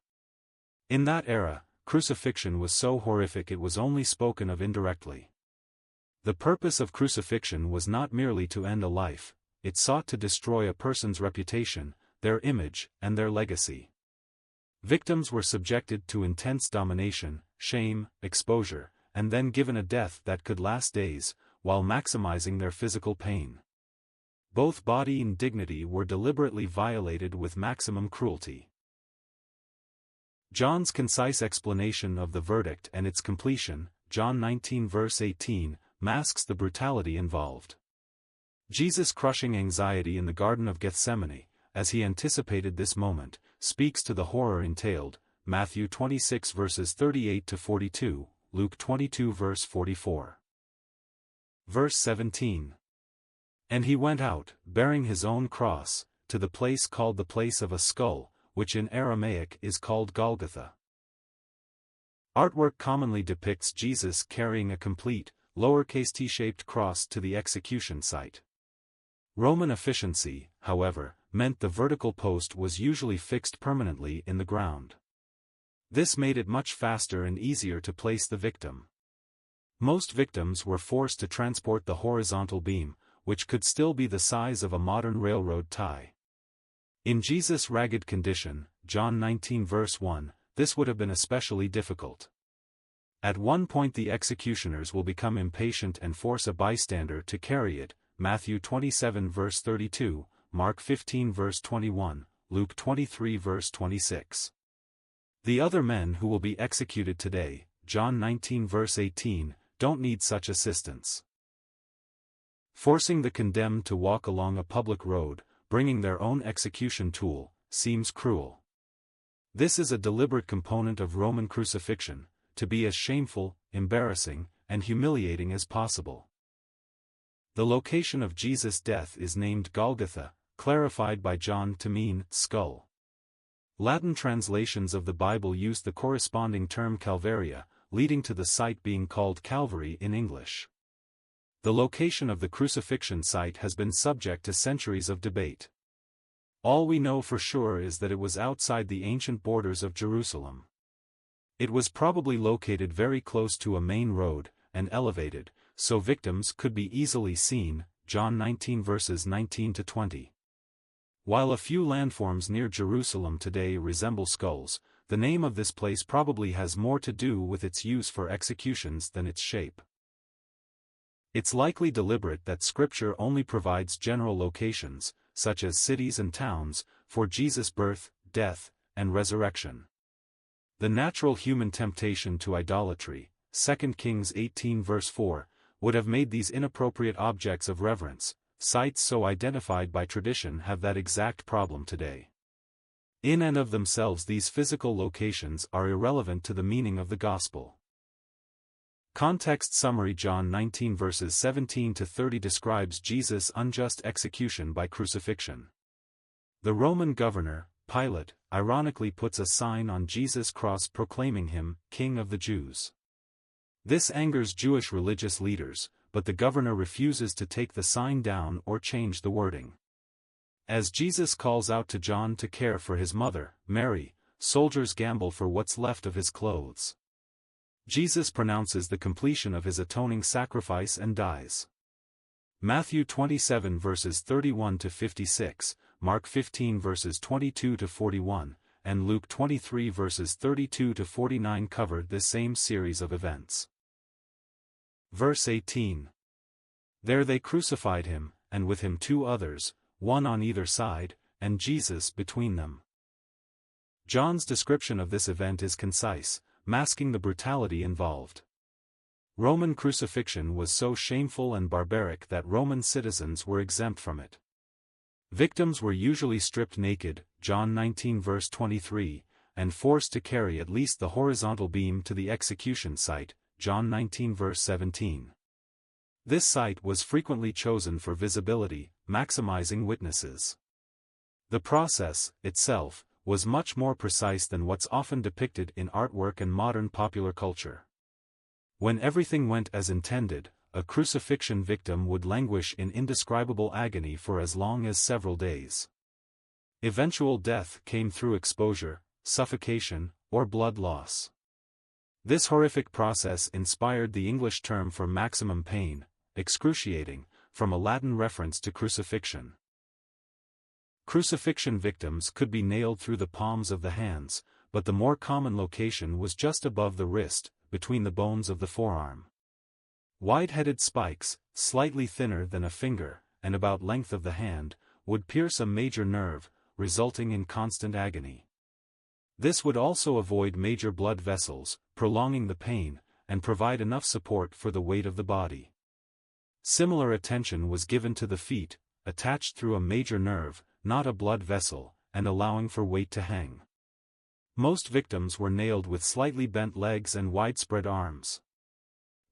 In that era, crucifixion was so horrific it was only spoken of indirectly. The purpose of crucifixion was not merely to end a life, it sought to destroy a person's reputation, their image, and their legacy. Victims were subjected to intense domination, shame, exposure, and then given a death that could last days, while maximizing their physical pain. Both body and dignity were deliberately violated with maximum cruelty. John's concise explanation of the verdict and its completion, John 19 verse 18, masks the brutality involved. Jesus' crushing anxiety in the Garden of Gethsemane, as he anticipated this moment, speaks to the horror entailed, Matthew 26 verses 38 to 42, Luke 22 verse 44. Verse 17. And he went out, bearing his own cross, to the place called the place of a skull, which in Aramaic is called Golgotha. Artwork commonly depicts Jesus carrying a complete, lowercase t-shaped cross to the execution site. Roman efficiency, however, meant the vertical post was usually fixed permanently in the ground. This made it much faster and easier to place the victim. Most victims were forced to transport the horizontal beam, which could still be the size of a modern railroad tie. In Jesus' ragged condition, John 19 verse 1, this would have been especially difficult. At one point the executioners will become impatient and force a bystander to carry it, Matthew 27 verse 32, Mark 15 verse 21, Luke 23 verse 26. The other men who will be executed today, John 19 verse 18, don't need such assistance. Forcing the condemned to walk along a public road, bringing their own execution tool, seems cruel. This is a deliberate component of Roman crucifixion, to be as shameful, embarrassing, and humiliating as possible. The location of Jesus' death is named Golgotha, clarified by John to mean skull. Latin translations of the Bible use the corresponding term Calvaria, leading to the site being called Calvary in English. The location of the crucifixion site has been subject to centuries of debate. All we know for sure is that it was outside the ancient borders of Jerusalem. It was probably located very close to a main road, and elevated, so victims could be easily seen, John 19 verses 19 to 20. While a few landforms near Jerusalem today resemble skulls, the name of this place probably has more to do with its use for executions than its shape. It's likely deliberate that Scripture only provides general locations, such as cities and towns, for Jesus' birth, death, and resurrection. The natural human temptation to idolatry, 2 Kings 18 verse 4, would have made these inappropriate objects of reverence. Sites so identified by tradition have that exact problem today. In and of themselves these physical locations are irrelevant to the meaning of the gospel. Context summary: John 19 verses 17 to 30 describes Jesus' unjust execution by crucifixion. The Roman governor, Pilate, ironically puts a sign on Jesus' cross proclaiming him King of the Jews. This angers Jewish religious leaders, but the governor refuses to take the sign down or change the wording. As Jesus calls out to John to care for his mother, Mary, soldiers gamble for what's left of his clothes. Jesus pronounces the completion of his atoning sacrifice and dies. Matthew 27 verses 31 to 56, Mark 15 verses 22 to 41, and Luke 23 verses 32 to 49 covered this same series of events. Verse 18. There they crucified him, and with him 2 others, one on either side, and Jesus between them. John's description of this event is concise, masking the brutality involved. Roman crucifixion was so shameful and barbaric that Roman citizens were exempt from it. Victims were usually stripped naked, John 19 verse 23, and forced to carry at least the horizontal beam to the execution site, John 19 verse 17. This site was frequently chosen for visibility, maximizing witnesses. The process, itself, was much more precise than what's often depicted in artwork and modern popular culture. When everything went as intended, a crucifixion victim would languish in indescribable agony for as long as several days. Eventual death came through exposure, suffocation, or blood loss. This horrific process inspired the English term for maximum pain, excruciating, from a Latin reference to crucifixion. Crucifixion victims could be nailed through the palms of the hands, but the more common location was just above the wrist, between the bones of the forearm. Wide-headed spikes, slightly thinner than a finger, and about length of the hand, would pierce a major nerve, resulting in constant agony. This would also avoid major blood vessels, prolonging the pain, and provide enough support for the weight of the body. Similar attention was given to the feet, attached through a major nerve, not a blood vessel, and allowing for weight to hang. Most victims were nailed with slightly bent legs and widespread arms.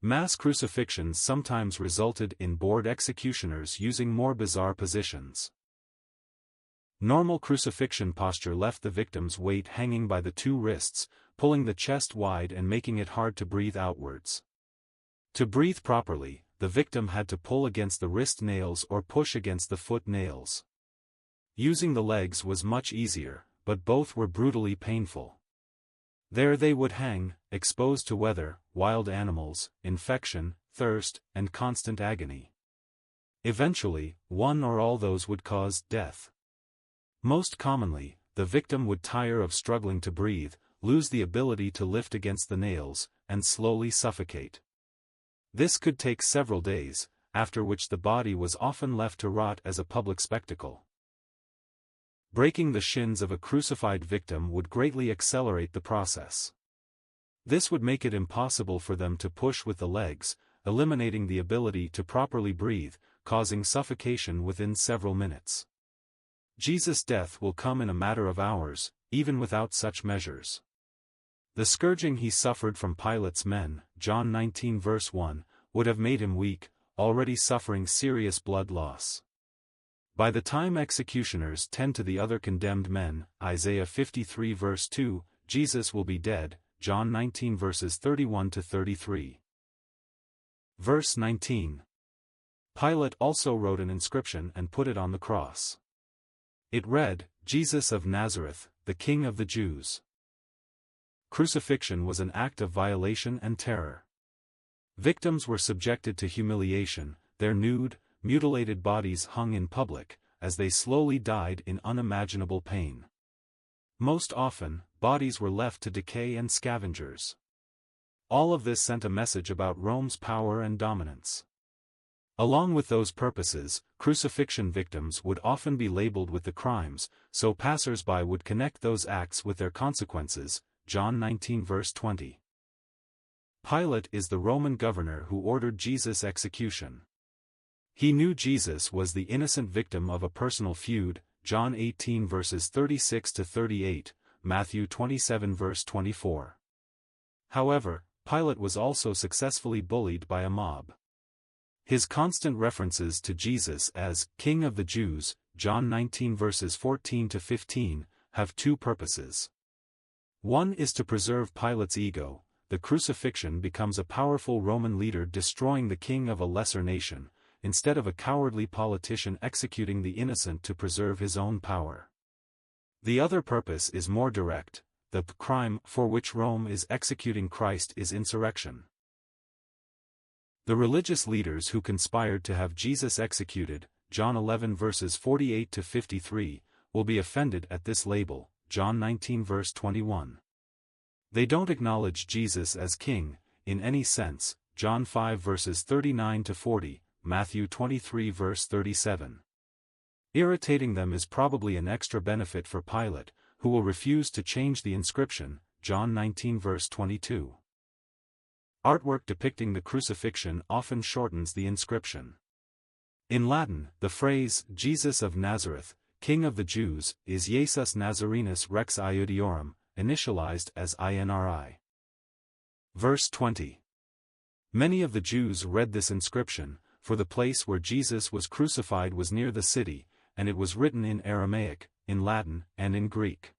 Mass crucifixions sometimes resulted in bored executioners using more bizarre positions. Normal crucifixion posture left the victim's weight hanging by the 2 wrists, pulling the chest wide and making it hard to breathe outwards. To breathe properly, the victim had to pull against the wrist nails or push against the foot nails. Using the legs was much easier, but both were brutally painful. There they would hang, exposed to weather, wild animals, infection, thirst, and constant agony. Eventually, one or all those would cause death. Most commonly, the victim would tire of struggling to breathe, lose the ability to lift against the nails, and slowly suffocate. This could take several days, after which the body was often left to rot as a public spectacle. Breaking the shins of a crucified victim would greatly accelerate the process. This would make it impossible for them to push with the legs, eliminating the ability to properly breathe, causing suffocation within several minutes. Jesus' death will come in a matter of hours, even without such measures. The scourging he suffered from Pilate's men, John 19 verse 1, would have made him weak, already suffering serious blood loss. By the time executioners tend to the other condemned men, Isaiah 53 verse 2, Jesus will be dead, John 19 verses 31 to 33. Verse 19. Pilate also wrote an inscription and put it on the cross. It read, Jesus of Nazareth, the King of the Jews. Crucifixion was an act of violation and terror. Victims were subjected to humiliation, their nude, mutilated bodies hung in public, as they slowly died in unimaginable pain. Most often, bodies were left to decay and scavengers. All of this sent a message about Rome's power and dominance. Along with those purposes, crucifixion victims would often be labeled with the crimes, so passers-by would connect those acts with their consequences, John 19 verse 20. Pilate is the Roman governor who ordered Jesus' execution. He knew Jesus was the innocent victim of a personal feud, John 18 verses 36 to 38, Matthew 27 verse 24. However, Pilate was also successfully bullied by a mob. His constant references to Jesus as King of the Jews, John 19 verses 14 to 15, have two purposes. One is to preserve Pilate's ego. The crucifixion becomes a powerful Roman leader destroying the king of a lesser nation, instead of a cowardly politician executing the innocent to preserve his own power. The other purpose is more direct. The crime for which Rome is executing Christ is insurrection. The religious leaders who conspired to have Jesus executed, John 11 verses 48 to 53, will be offended at this label, John 19 verse 21. They don't acknowledge Jesus as king, in any sense, John 5 verses 39 to 40, Matthew 23 verse 37. Irritating them is probably an extra benefit for Pilate, who will refuse to change the inscription, John 19 verse 22. Artwork depicting the crucifixion often shortens the inscription. In Latin, the phrase, Jesus of Nazareth, King of the Jews, is Jesus Nazarenus Rex Iudiorum, initialized as INRI. Verse 20. Many of the Jews read this inscription, for the place where Jesus was crucified was near the city, and it was written in Aramaic, in Latin, and in Greek.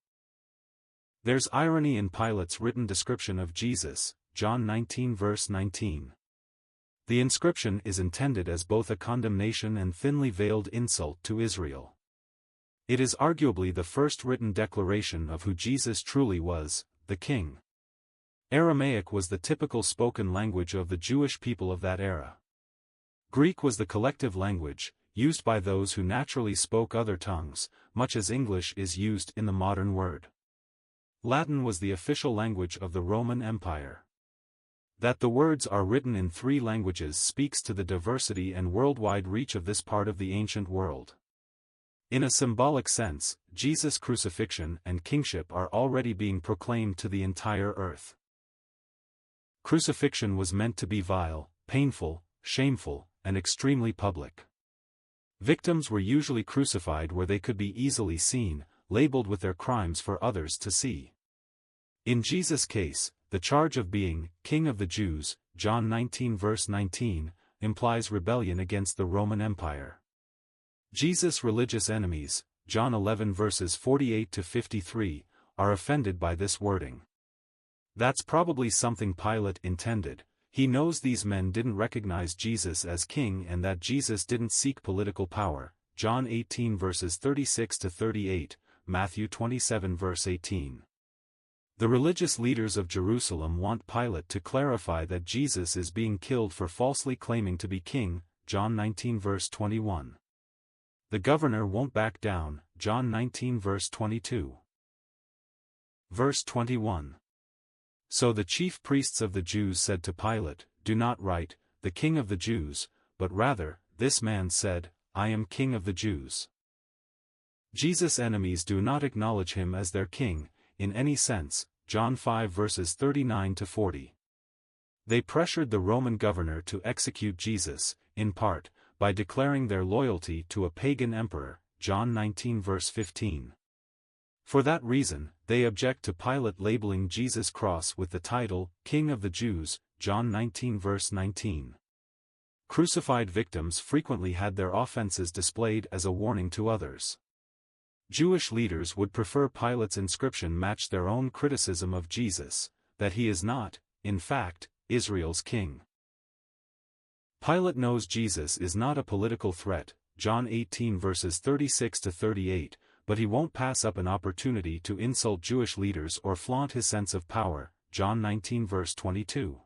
There's irony in Pilate's written description of Jesus, John 19 verse 19. The inscription is intended as both a condemnation and thinly veiled insult to Israel. It is arguably the first written declaration of who Jesus truly was, the King. Aramaic was the typical spoken language of the Jewish people of that era. Greek was the collective language, used by those who naturally spoke other tongues, much as English is used in the modern word. Latin was the official language of the Roman Empire. That the words are written in three languages speaks to the diversity and worldwide reach of this part of the ancient world. In a symbolic sense, Jesus' crucifixion and kingship are already being proclaimed to the entire earth. Crucifixion was meant to be vile, painful, shameful, and extremely public. Victims were usually crucified where they could be easily seen, labeled with their crimes for others to see. In Jesus' case, the charge of being King of the Jews, John 19 verse 19, implies rebellion against the Roman Empire. Jesus' religious enemies, John 11 verses 48 to 53, are offended by this wording. That's probably something Pilate intended. He knows these men didn't recognize Jesus as king and that Jesus didn't seek political power, John 18 verses 36 to 38, Matthew 27 verse 18. The religious leaders of Jerusalem want Pilate to clarify that Jesus is being killed for falsely claiming to be king, John 19 verse 21. The governor won't back down, John 19 verse 22. Verse 21. So the chief priests of the Jews said to Pilate, Do not write, the King of the Jews, but rather, this man said, I am King of the Jews. Jesus' enemies do not acknowledge him as their king, in any sense, John 5 verses 39 to 40. They pressured the Roman governor to execute Jesus, in part, by declaring their loyalty to a pagan emperor, John 19 verse 15. For that reason, they object to Pilate labeling Jesus' cross with the title, King of the Jews, John 19 verse 19. Crucified victims frequently had their offenses displayed as a warning to others. Jewish leaders would prefer Pilate's inscription match their own criticism of Jesus, that he is not, in fact, Israel's king. Pilate knows Jesus is not a political threat, John 18 verses 36 to 38, but he won't pass up an opportunity to insult Jewish leaders or flaunt his sense of power, John 19 verse 22.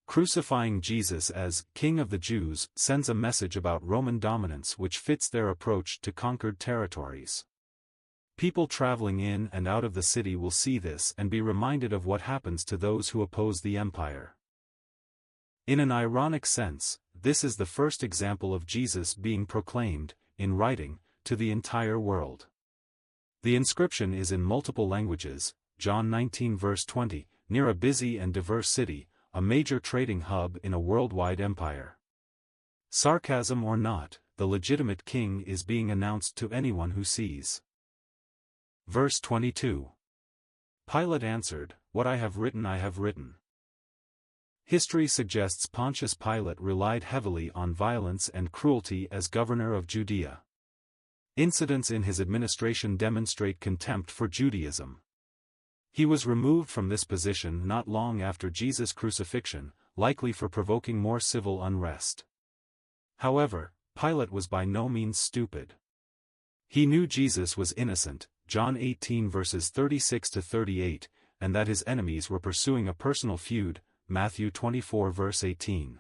Crucifying Jesus as King of the Jews sends a message about Roman dominance which fits their approach to conquered territories. People traveling in and out of the city will see this and be reminded of what happens to those who oppose the empire. In an ironic sense, this is the first example of Jesus being proclaimed, in writing, to the entire world. The inscription is in multiple languages, John 19 verse 20, near a busy and diverse city, a major trading hub in a worldwide empire. Sarcasm or not, the legitimate king is being announced to anyone who sees. Verse 22. Pilate answered, What I have written I have written. History suggests Pontius Pilate relied heavily on violence and cruelty as governor of Judea. Incidents in his administration demonstrate contempt for Judaism. He was removed from this position not long after Jesus' crucifixion, likely for provoking more civil unrest. However, Pilate was by no means stupid. He knew Jesus was innocent, John 18 verses 36-38, and that his enemies were pursuing a personal feud, Matthew 24 verse 18.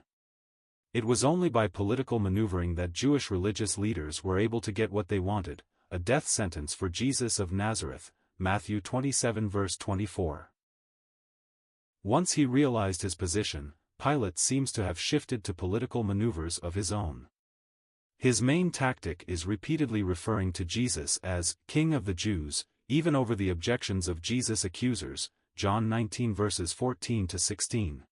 It was only by political maneuvering that Jewish religious leaders were able to get what they wanted, a death sentence for Jesus of Nazareth, Matthew 27 verse 24. Once he realized his position, Pilate seems to have shifted to political maneuvers of his own. His main tactic is repeatedly referring to Jesus as King of the Jews, even over the objections of Jesus' accusers, John 19 verses 14-16.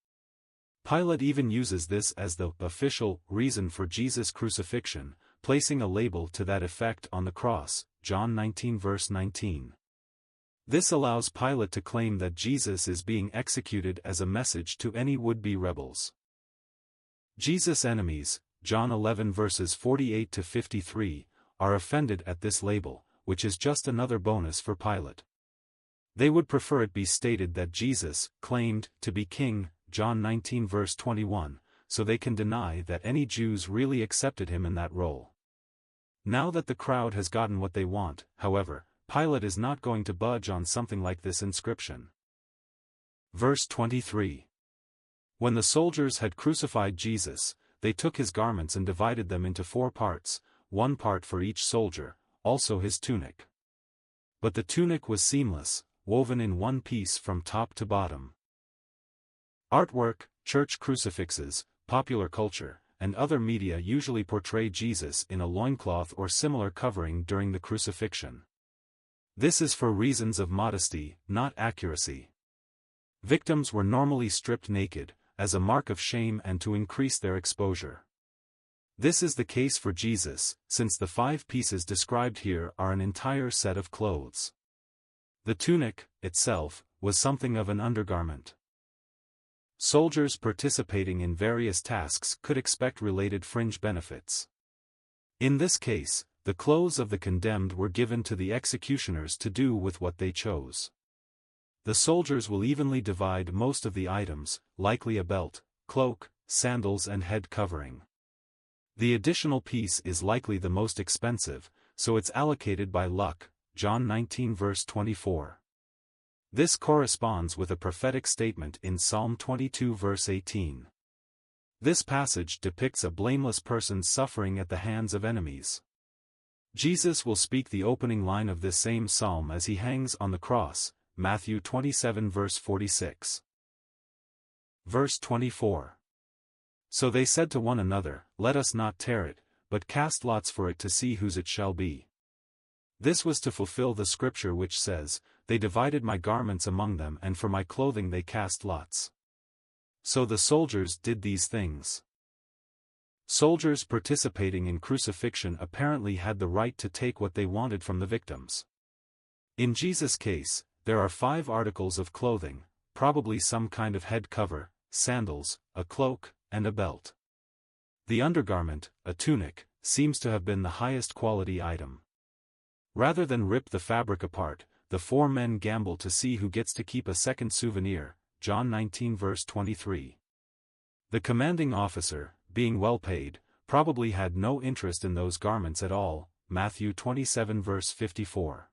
Pilate even uses this as the official reason for Jesus' crucifixion, placing a label to that effect on the cross, John 19 verse 19. This allows Pilate to claim that Jesus is being executed as a message to any would-be rebels. Jesus' enemies, John 11 verses 48-53, are offended at this label, which is just another bonus for Pilate. They would prefer it be stated that Jesus claimed to be king, John 19 verse 21, so they can deny that any Jews really accepted him in that role. Now that the crowd has gotten what they want, however, Pilate is not going to budge on something like this inscription. Verse 23. When the soldiers had crucified Jesus, they took his garments and divided them into 4 parts, 1 part for each soldier, also his tunic. But the tunic was seamless, woven in one piece from top to bottom. Artwork, church crucifixes, popular culture, and other media usually portray Jesus in a loincloth or similar covering during the crucifixion. This is for reasons of modesty, not accuracy. Victims were normally stripped naked, as a mark of shame and to increase their exposure. This is the case for Jesus, since the 5 pieces described here are an entire set of clothes. The tunic, itself, was something of an undergarment. Soldiers participating in various tasks could expect related fringe benefits. In this case, the clothes of the condemned were given to the executioners to do with what they chose. The soldiers will evenly divide most of the items, likely a belt, cloak, sandals and head covering. The additional piece is likely the most expensive, so it's allocated by luck, John 19 verse 24. This corresponds with a prophetic statement in Psalm 22 verse 18. This passage depicts a blameless person suffering at the hands of enemies. Jesus will speak the opening line of this same psalm as he hangs on the cross, Matthew 27 verse 46. Verse 24. So they said to one another, Let us not tear it, but cast lots for it to see whose it shall be. This was to fulfill the scripture which says, They divided my garments among them and for my clothing they cast lots. So the soldiers did these things. Soldiers participating in crucifixion apparently had the right to take what they wanted from the victims. In Jesus' case, there are 5 articles of clothing, probably some kind of head cover, sandals, a cloak, and a belt. The undergarment, a tunic, seems to have been the highest quality item. Rather than rip the fabric apart, the 4 men gamble to see who gets to keep a second souvenir, John 19 verse 23. The commanding officer, being well paid, probably had no interest in those garments at all, Matthew 27 verse 54.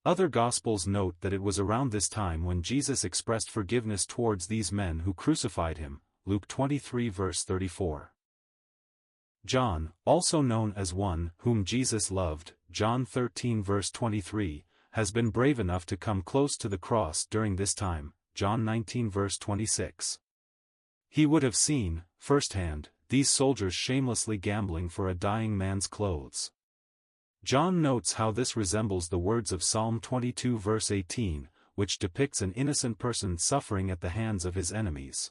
Other Gospels note that it was around this time when Jesus expressed forgiveness towards these men who crucified him, Luke 23 verse 34. John, also known as one whom Jesus loved, John 13 verse 23, has been brave enough to come close to the cross during this time, John 19 verse 26. He would have seen, firsthand, these soldiers shamelessly gambling for a dying man's clothes. John notes how this resembles the words of Psalm 22 verse 18, which depicts an innocent person suffering at the hands of his enemies.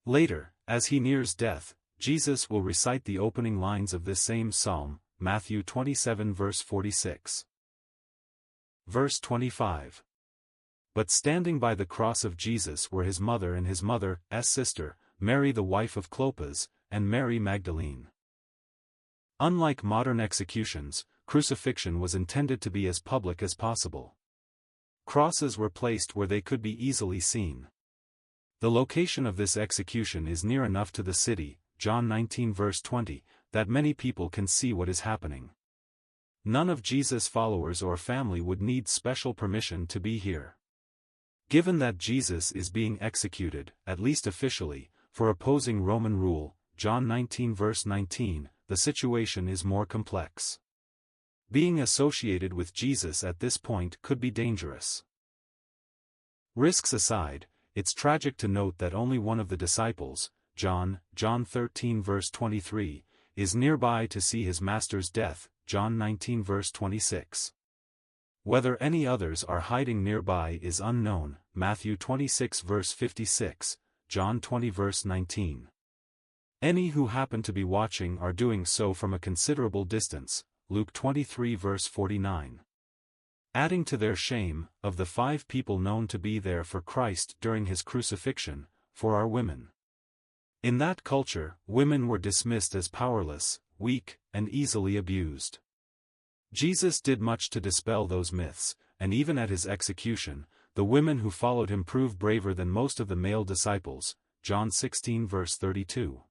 Later, as he nears death, Jesus will recite the opening lines of this same psalm, Matthew 27 verse 46. Verse 25. But standing by the cross of Jesus were his mother and his mother's sister, Mary the wife of Clopas, and Mary Magdalene. Unlike modern executions, crucifixion was intended to be as public as possible. Crosses were placed where they could be easily seen. The location of this execution is near enough to the city, John 19 verse 20, that many people can see what is happening. None of Jesus' followers or family would need special permission to be here. Given that Jesus is being executed, at least officially, for opposing Roman rule, John 19 verse 19, the situation is more complex. Being associated with Jesus at this point could be dangerous. Risks aside, it's tragic to note that only one of the disciples, John 13 verse 23, is nearby to see his master's death, John 19 verse 26. Whether any others are hiding nearby is unknown, Matthew 26 verse 56, John 20 verse 19. Any who happen to be watching are doing so from a considerable distance, Luke 23 verse 49. Adding to their shame, of the 5 people known to be there for Christ during his crucifixion, 4 are women. In that culture, women were dismissed as powerless, weak, and easily abused. Jesus did much to dispel those myths, and even at his execution, the women who followed him proved braver than most of the male disciples, John 16 verse 32.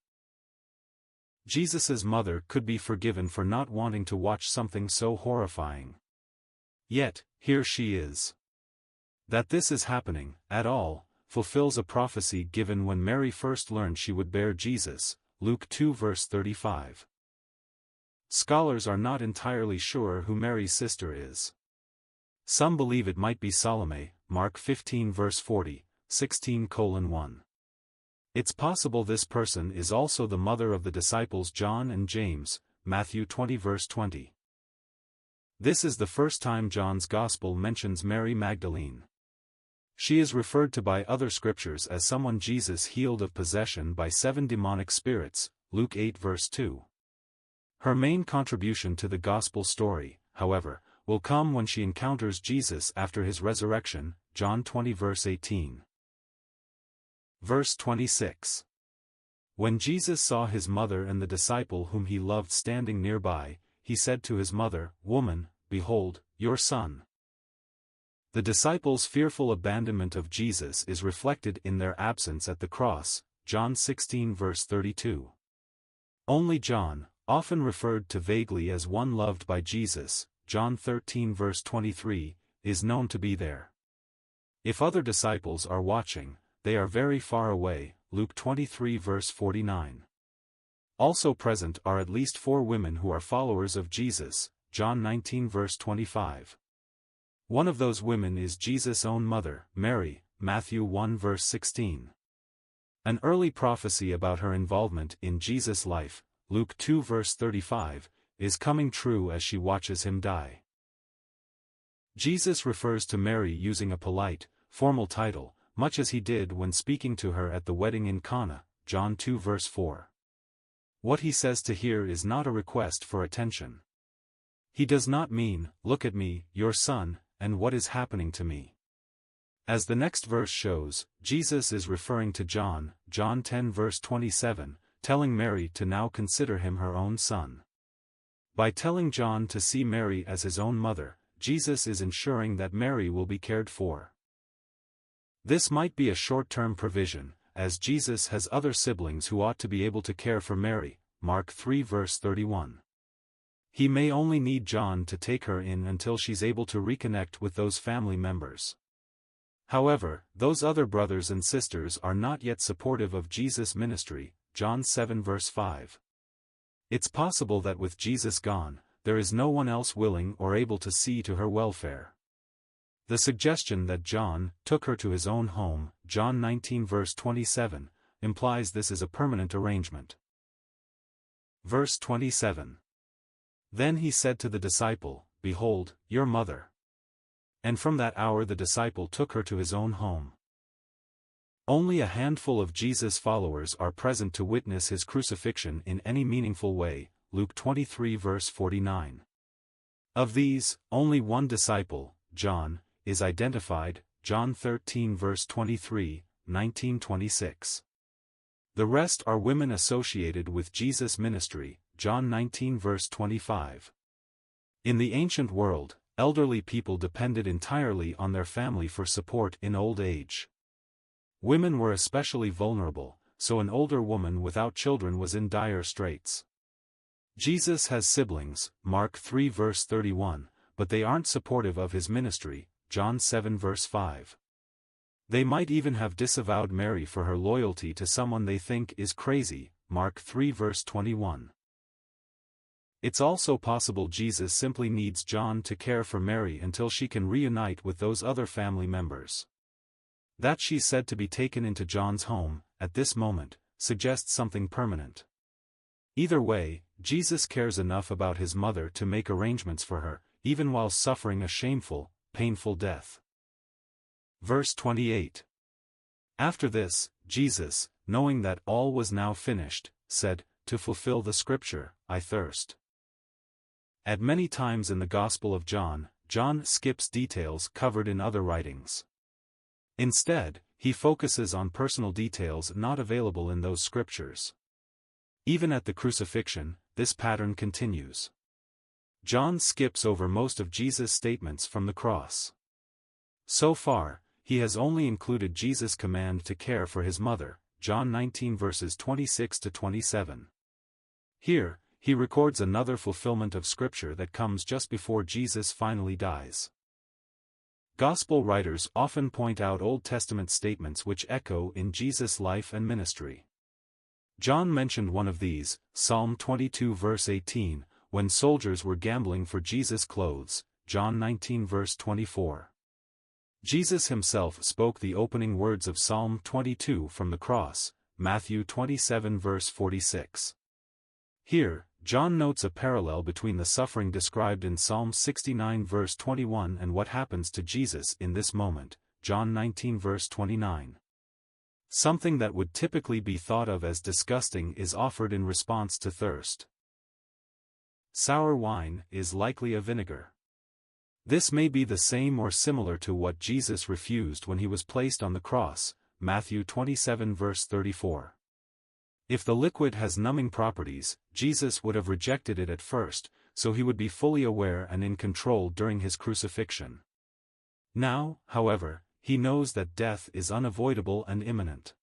Jesus's mother could be forgiven for not wanting to watch something so horrifying. Yet, here she is. That this is happening, at all, fulfills a prophecy given when Mary first learned she would bear Jesus, Luke 2 verse 35. Scholars are not entirely sure who Mary's sister is. Some believe it might be Salome, Mark 15 verse 40, 16:1. It's possible this person is also the mother of the disciples John and James, Matthew 20 verse 20. This is the first time John's Gospel mentions Mary Magdalene. She is referred to by other scriptures as someone Jesus healed of possession by 7 demonic spirits, Luke 8 verse 2. Her main contribution to the Gospel story, however, will come when she encounters Jesus after his resurrection, John 20 verse 18. Verse 26. When Jesus saw his mother and the disciple whom he loved standing nearby, he said to his mother, "Woman, behold, your son." The disciples' fearful abandonment of Jesus is reflected in their absence at the cross, John 16 verse 32. Only John, often referred to vaguely as one loved by Jesus, John 13 verse 23, is known to be there. If other disciples are watching, they are very far away, Luke 23 verse 49. Also present are at least 4 women who are followers of Jesus, John 19 verse 25. One of those women is Jesus' own mother, Mary, Matthew 1 verse 16. An early prophecy about her involvement in Jesus' life, Luke 2 verse 35, is coming true as she watches him die. Jesus refers to Mary using a polite, formal title, much as he did when speaking to her at the wedding in Cana, John 2 verse 4. What he says to here is not a request for attention. He does not mean, "Look at me, your son, and what is happening to me." As the next verse shows, Jesus is referring to John, John 10 verse 27, telling Mary to now consider him her own son. By telling John to see Mary as his own mother, Jesus is ensuring that Mary will be cared for. This might be a short-term provision, as Jesus has other siblings who ought to be able to care for Mary, Mark 3 verse 31. He may only need John to take her in until she's able to reconnect with those family members. However, those other brothers and sisters are not yet supportive of Jesus' ministry, John 7 verse 5. It's possible that with Jesus gone, there is no one else willing or able to see to her welfare. The suggestion that John took her to his own home, John 19 verse 27, implies this is a permanent arrangement. Verse 27. Then he said to the disciple, "Behold, your mother." And from that hour the disciple took her to his own home. Only a handful of Jesus' followers are present to witness his crucifixion in any meaningful way, Luke 23 verse 49. Of these, only one disciple, John, is identified, John 13 verse 23, 19:26. The rest are women associated with Jesus' ministry, John 19 verse 25. In the ancient world, elderly people depended entirely on their family for support in old age. Women were especially vulnerable, so an older woman without children was in dire straits. Jesus has siblings, Mark 3 verse 31, but they aren't supportive of his ministry, John 7 verse 5. They might even have disavowed Mary for her loyalty to someone they think is crazy, Mark 3 verse 21. It's also possible Jesus simply needs John to care for Mary until she can reunite with those other family members. That she's said to be taken into John's home, at this moment, suggests something permanent. Either way, Jesus cares enough about his mother to make arrangements for her, even while suffering a shameful, painful death. Verse 28. After this, Jesus, knowing that all was now finished, said, "To fulfill the scripture, I thirst." At many times in the Gospel of John, John skips details covered in other writings. Instead, he focuses on personal details not available in those scriptures. Even at the crucifixion, this pattern continues. John skips over most of Jesus' statements from the cross. So far, he has only included Jesus' command to care for his mother, John 19 verses 26 to 27. Here, he records another fulfillment of Scripture that comes just before Jesus finally dies. Gospel writers often point out Old Testament statements which echo in Jesus' life and ministry. John mentioned one of these, Psalm 22 verse 18, when soldiers were gambling for Jesus' clothes, John 19 verse 24. Jesus himself spoke the opening words of Psalm 22 from the cross, Matthew 27 verse 46. Here, John notes a parallel between the suffering described in Psalm 69 verse 21 and what happens to Jesus in this moment, John 19 verse 29. Something that would typically be thought of as disgusting is offered in response to thirst. Sour wine is likely a vinegar. This may be the same or similar to what Jesus refused when he was placed on the cross, Matthew 27 verse 34. If the liquid has numbing properties, Jesus would have rejected it at first, so he would be fully aware and in control during his crucifixion. Now, however, he knows that death is unavoidable and imminent.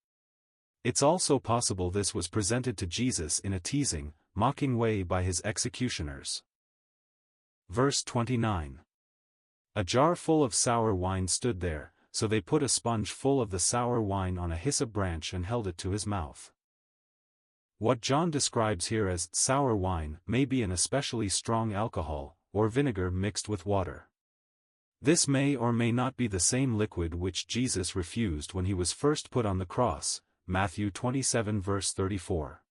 It's also possible this was presented to Jesus in a teasing, mocking way by his executioners. Verse 29. A jar full of sour wine stood there, so they put a sponge full of the sour wine on a hyssop branch and held it to his mouth. What John describes here as sour wine may be an especially strong alcohol, or vinegar mixed with water. This may or may not be the same liquid which Jesus refused when he was first put on the cross, Matthew 27 verse 34.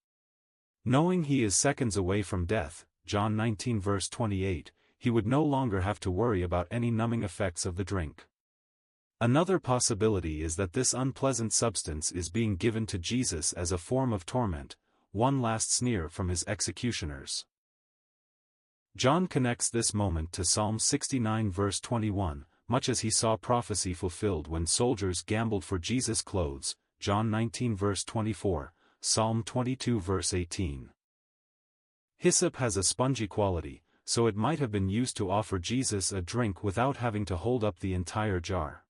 Knowing he is seconds away from death, John 19 verse 28, he would no longer have to worry about any numbing effects of the drink. Another possibility is that this unpleasant substance is being given to Jesus as a form of torment, one last sneer from his executioners. John connects this moment to Psalm 69 verse 21, much as he saw prophecy fulfilled when soldiers gambled for Jesus' clothes, John 19 verse 24, Psalm 22 verse 18. Hyssop has a spongy quality, so it might have been used to offer Jesus a drink without having to hold up the entire jar.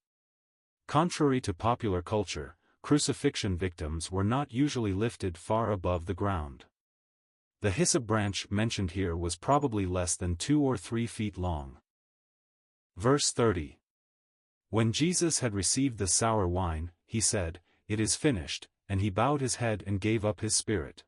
Contrary to popular culture, crucifixion victims were not usually lifted far above the ground. The hyssop branch mentioned here was probably less than 2 or 3 feet long. Verse 30. When Jesus had received the sour wine, he said, "It is finished," and he bowed his head and gave up his spirit.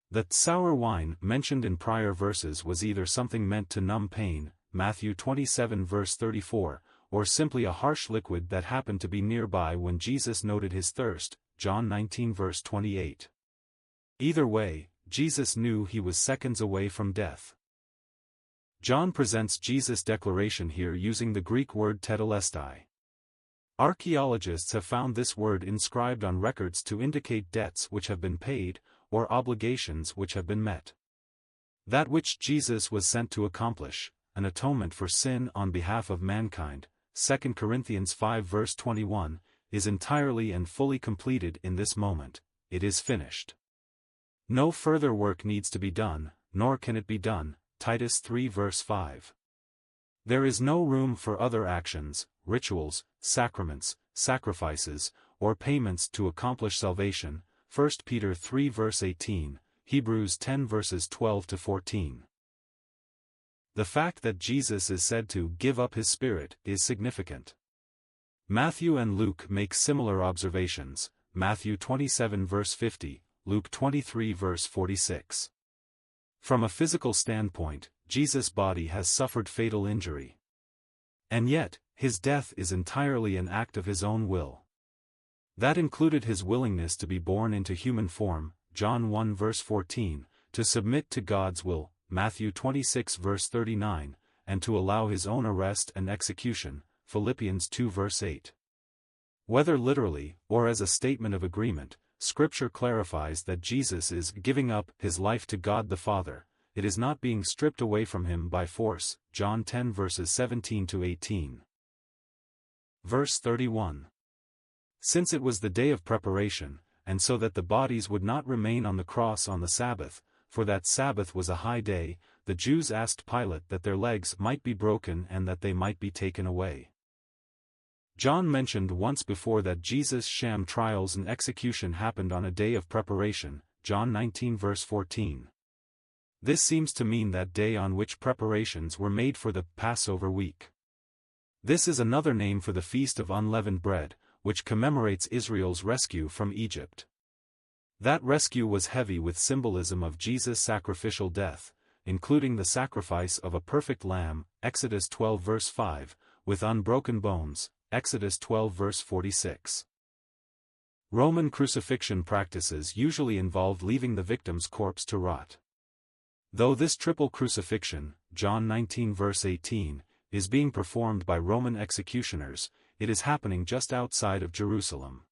The sour wine mentioned in prior verses was either something meant to numb pain, Matthew 27 verse 34, or simply a harsh liquid that happened to be nearby when Jesus noted his thirst, John 19 verse 28. Either way, Jesus knew he was seconds away from death. John presents Jesus' declaration here using the Greek word tetelestai. Archaeologists have found this word inscribed on records to indicate debts which have been paid, or obligations which have been met. That which Jesus was sent to accomplish, an atonement for sin on behalf of mankind, 2 Corinthians 5 verse 21, is entirely and fully completed in this moment. It is finished. No further work needs to be done, nor can it be done. Titus 3 verse 5. There is no room for other actions, rituals, sacraments, sacrifices, or payments to accomplish salvation. 1 Peter 3 verse 18, Hebrews 10 verses 12 to 14. The fact that Jesus is said to give up his spirit is significant. Matthew and Luke make similar observations, Matthew 27 verse 50, Luke 23 verse 46. From a physical standpoint, Jesus' body has suffered fatal injury. And yet, his death is entirely an act of his own will. That included his willingness to be born into human form, John 1 verse 14, to submit to God's will, Matthew 26 verse 39, and to allow his own arrest and execution, Philippians 2 verse 8. Whether literally, or as a statement of agreement, Scripture clarifies that Jesus is giving up his life to God the Father. It is not being stripped away from him by force, John 10 verses 17 to 18. Verse 31. Since it was the day of preparation, and so that the bodies would not remain on the cross on the Sabbath, for that Sabbath was a high day, the Jews asked Pilate that their legs might be broken and that they might be taken away. John mentioned once before that Jesus' sham trials and execution happened on a day of preparation, John 19 verse 14. This seems to mean that day on which preparations were made for the Passover week. This is another name for the Feast of Unleavened Bread, which commemorates Israel's rescue from Egypt. That rescue was heavy with symbolism of Jesus' sacrificial death, including the sacrifice of a perfect lamb, Exodus 12 verse 5, with unbroken bones, Exodus 12 verse 46. Roman crucifixion practices usually involved leaving the victim's corpse to rot. Though this triple crucifixion, John 19 verse 18, is being performed by Roman executioners, it is happening just outside of Jerusalem.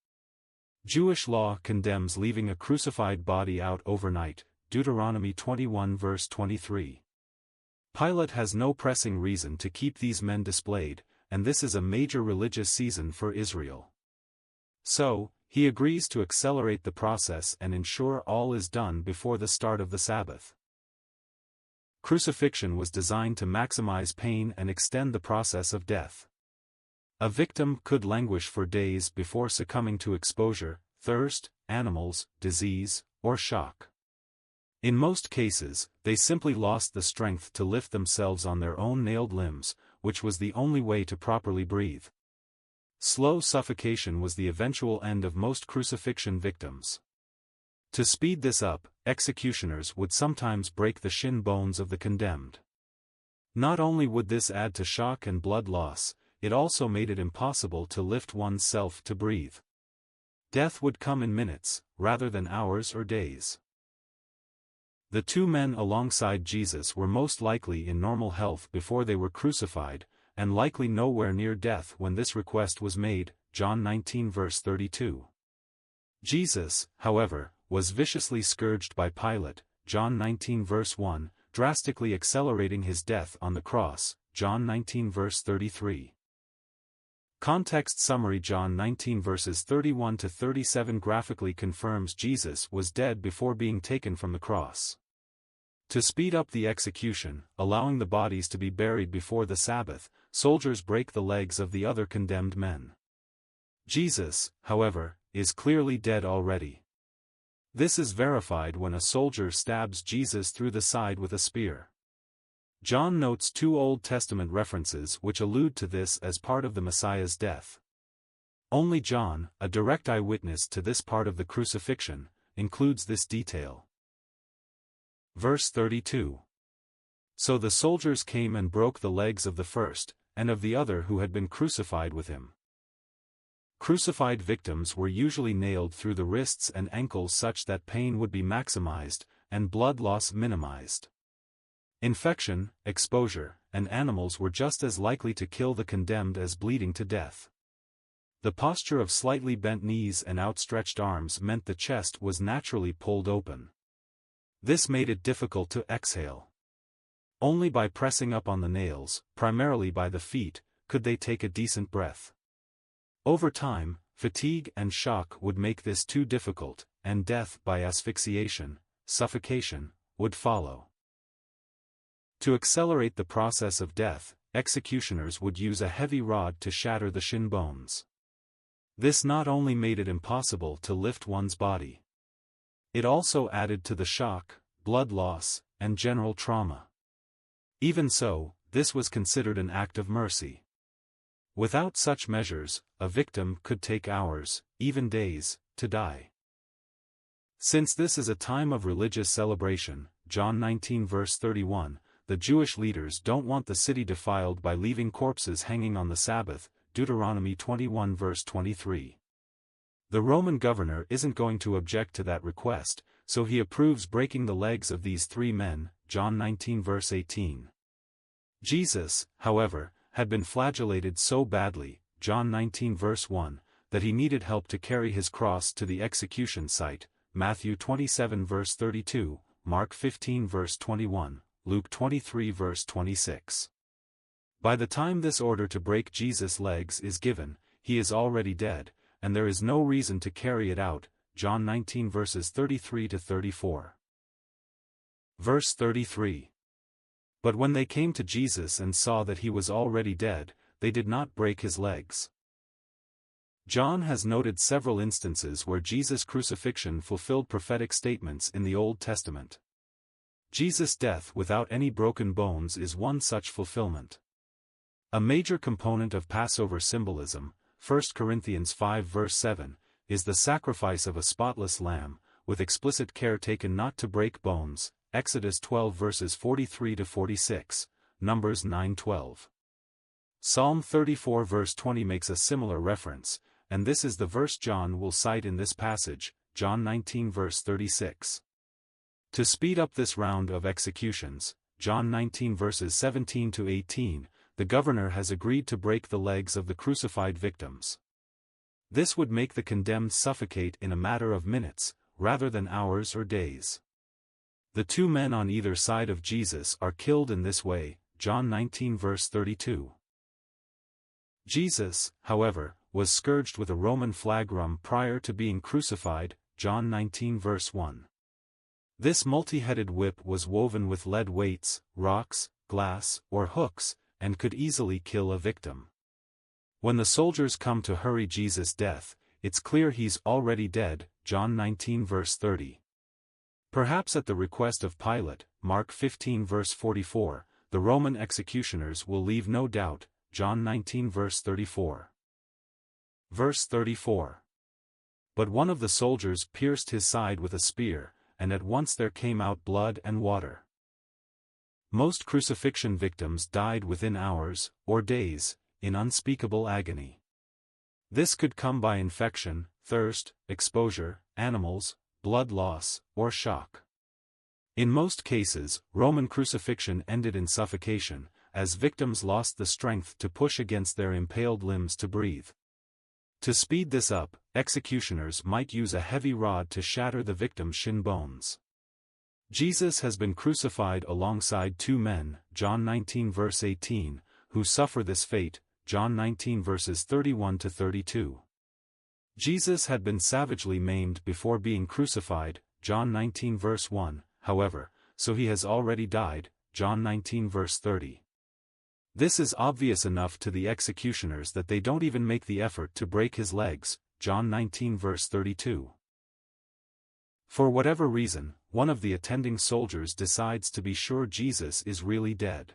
Jewish law condemns leaving a crucified body out overnight, Deuteronomy 21 verse 23. Pilate has no pressing reason to keep these men displayed, and this is a major religious season for Israel. So, he agrees to accelerate the process and ensure all is done before the start of the Sabbath. Crucifixion was designed to maximize pain and extend the process of death. A victim could languish for days before succumbing to exposure, thirst, animals, disease, or shock. In most cases, they simply lost the strength to lift themselves on their own nailed limbs, which was the only way to properly breathe. Slow suffocation was the eventual end of most crucifixion victims. To speed this up, executioners would sometimes break the shin bones of the condemned. Not only would this add to shock and blood loss, it also made it impossible to lift one's self to breathe. Death would come in minutes, rather than hours or days. The two men alongside Jesus were most likely in normal health before they were crucified, and likely nowhere near death when this request was made, John 19 verse 32. Jesus, however, was viciously scourged by Pilate, John 19 verse 1, drastically accelerating his death on the cross, John 19 verse 33. Context summary: John 19 verses 31 to 37 graphically confirms Jesus was dead before being taken from the cross. To speed up the execution, allowing the bodies to be buried before the Sabbath, soldiers break the legs of the other condemned men. Jesus, however, is clearly dead already. This is verified when a soldier stabs Jesus through the side with a spear. John notes two Old Testament references which allude to this as part of the Messiah's death. Only John, a direct eyewitness to this part of the crucifixion, includes this detail. Verse 32. So the soldiers came and broke the legs of the first, and of the other who had been crucified with him. Crucified victims were usually nailed through the wrists and ankles such that pain would be maximized, and blood loss minimized. Infection, exposure, and animals were just as likely to kill the condemned as bleeding to death. The posture of slightly bent knees and outstretched arms meant the chest was naturally pulled open. This made it difficult to exhale. Only by pressing up on the nails, primarily by the feet, could they take a decent breath. Over time, fatigue and shock would make this too difficult, and death by asphyxiation, suffocation, would follow. To accelerate the process of death, executioners would use a heavy rod to shatter the shin bones. This not only made it impossible to lift one's body. It also added to the shock, blood loss, and general trauma. Even so, this was considered an act of mercy. Without such measures, a victim could take hours, even days, to die. Since this is a time of religious celebration, John 19 verse 31, the Jewish leaders don't want the city defiled by leaving corpses hanging on the Sabbath, Deuteronomy 21 verse 23. The Roman governor isn't going to object to that request, so he approves breaking the legs of these three men, John 19 verse 18. Jesus, however, had been flagellated so badly, John 19 verse 1, that he needed help to carry his cross to the execution site, Matthew 27 verse 32, Mark 15 verse 21, Luke 23 verse 26. By the time this order to break Jesus' legs is given, he is already dead, and there is no reason to carry it out, John 19 verses 33 to 34. Verse 33. But when they came to Jesus and saw that he was already dead, they did not break his legs. John has noted several instances where Jesus' crucifixion fulfilled prophetic statements in the Old Testament. Jesus' death without any broken bones is one such fulfillment. A major component of Passover symbolism, 1 Corinthians 5 verse 7, is the sacrifice of a spotless lamb, with explicit care taken not to break bones, Exodus 12 verses 43 to 46, Numbers 9:12. Psalm 34 verse 20 makes a similar reference, and this is the verse John will cite in this passage, John 19 verse 36. To speed up this round of executions, John 19 verses 17 to 18, the governor has agreed to break the legs of the crucified victims. This would make the condemned suffocate in a matter of minutes, rather than hours or days. The two men on either side of Jesus are killed in this way, John 19 verse 32. Jesus, however, was scourged with a Roman flagrum prior to being crucified, John 19 verse 1. This multi-headed whip was woven with lead weights, rocks, glass, or hooks, and could easily kill a victim. When the soldiers come to hurry Jesus' death, it's clear he's already dead, John 19 verse 30. Perhaps at the request of Pilate, Mark 15 verse 44, the Roman executioners will leave no doubt, John 19 verse 34. Verse 34. But one of the soldiers pierced his side with a spear, and at once there came out blood and water. Most crucifixion victims died within hours, or days, in unspeakable agony. This could come by infection, thirst, exposure, animals, blood loss, or shock. In most cases, Roman crucifixion ended in suffocation, as victims lost the strength to push against their impaled limbs to breathe. To speed this up, executioners might use a heavy rod to shatter the victim's shin bones. Jesus has been crucified alongside two men, John 19 verse 18, who suffer this fate, John 19 verses 31 to 32. Jesus had been savagely maimed before being crucified, John 19 verse 1, however, so he has already died, John 19 verse 30. This is obvious enough to the executioners that they don't even make the effort to break his legs, John 19 verse 32. For whatever reason, one of the attending soldiers decides to be sure Jesus is really dead.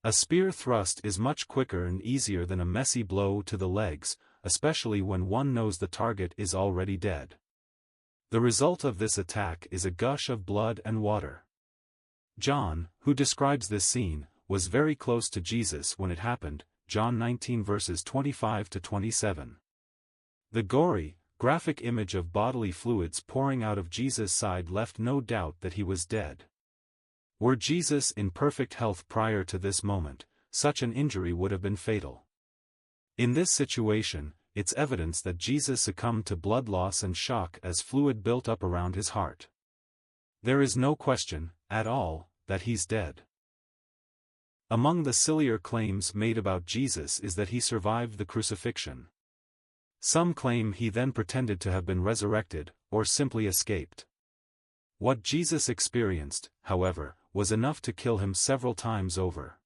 A spear thrust is much quicker and easier than a messy blow to the legs, especially when one knows the target is already dead. The result of this attack is a gush of blood and water. John, who describes this scene, was very close to Jesus when it happened, John 19 verses 25 to 27. The gory, graphic image of bodily fluids pouring out of Jesus' side left no doubt that he was dead. Were Jesus in perfect health prior to this moment, such an injury would have been fatal. In this situation, it's evidence that Jesus succumbed to blood loss and shock as fluid built up around his heart. There is no question, at all, that he's dead. Among the sillier claims made about Jesus is that he survived the crucifixion. Some claim he then pretended to have been resurrected, or simply escaped. What Jesus experienced, however, was enough to kill him several times over.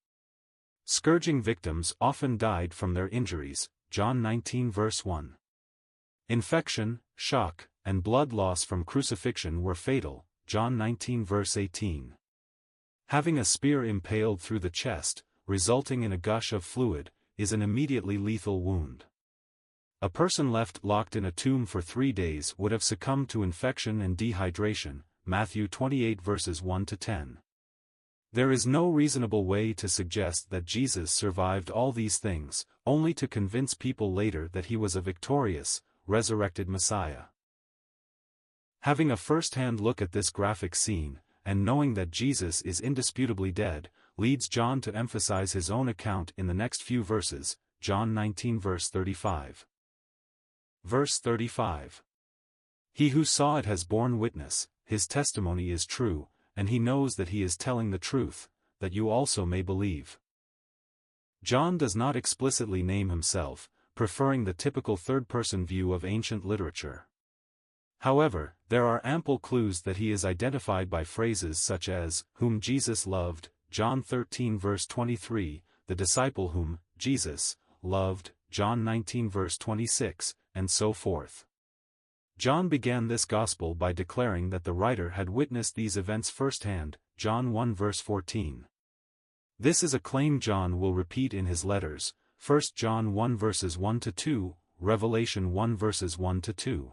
Scourging victims often died from their injuries, John 19 verse 1. Infection, shock, and blood loss from crucifixion were fatal, John 19 verse 18. Having a spear impaled through the chest, resulting in a gush of fluid, is an immediately lethal wound. A person left locked in a tomb for 3 days would have succumbed to infection and dehydration, Matthew 28 verses 1 to 10. There is no reasonable way to suggest that Jesus survived all these things, only to convince people later that he was a victorious, resurrected Messiah. Having a first-hand look at this graphic scene, and knowing that Jesus is indisputably dead, leads John to emphasize his own account in the next few verses, John 19 verse 35. Verse 35. He who saw it has borne witness, his testimony is true, and he knows that he is telling the truth, that you also may believe. John does not explicitly name himself, preferring the typical third-person view of ancient literature. However, there are ample clues that he is identified by phrases such as, whom Jesus loved, John 13 verse 23, the disciple whom Jesus loved, John 19 verse 26, and so forth. John began this gospel by declaring that the writer had witnessed these events firsthand, John 1 verse 14. This is a claim John will repeat in his letters, 1 John 1 verses 1 to 2, Revelation 1 verses 1 to 2.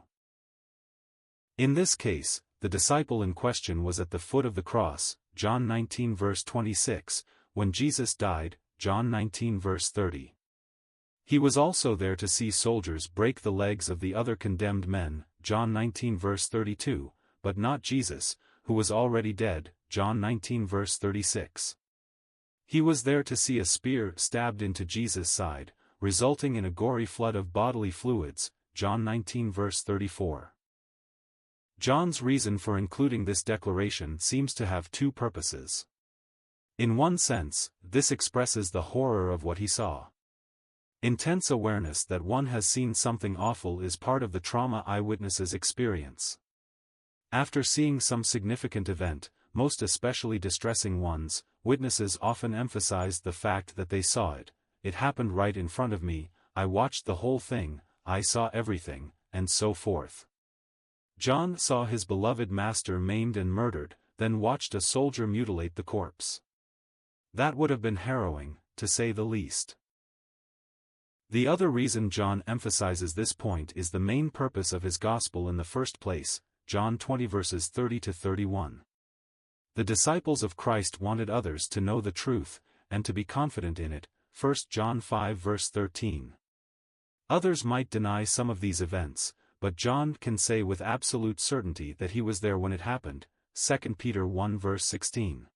In this case, the disciple in question was at the foot of the cross, John 19 verse 26, when Jesus died, John 19 verse 30. He was also there to see soldiers break the legs of the other condemned men, John 19 verse 32, but not Jesus, who was already dead, John 19 verse 36. He was there to see a spear stabbed into Jesus' side, resulting in a gory flood of bodily fluids, John 19 verse 34. John's reason for including this declaration seems to have two purposes. In one sense, this expresses the horror of what he saw. Intense awareness that one has seen something awful is part of the trauma eyewitnesses experience. After seeing some significant event, most especially distressing ones, witnesses often emphasize the fact that they saw it. It happened right in front of me, I watched the whole thing, I saw everything, and so forth. John saw his beloved master maimed and murdered, then watched a soldier mutilate the corpse. That would have been harrowing, to say the least. The other reason John emphasizes this point is the main purpose of his gospel in the first place, John 20 verses 30 to 31. The disciples of Christ wanted others to know the truth, and to be confident in it, 1 John 5 verse 13. Others might deny some of these events, but John can say with absolute certainty that he was there when it happened, 2 Peter 1 verse 16.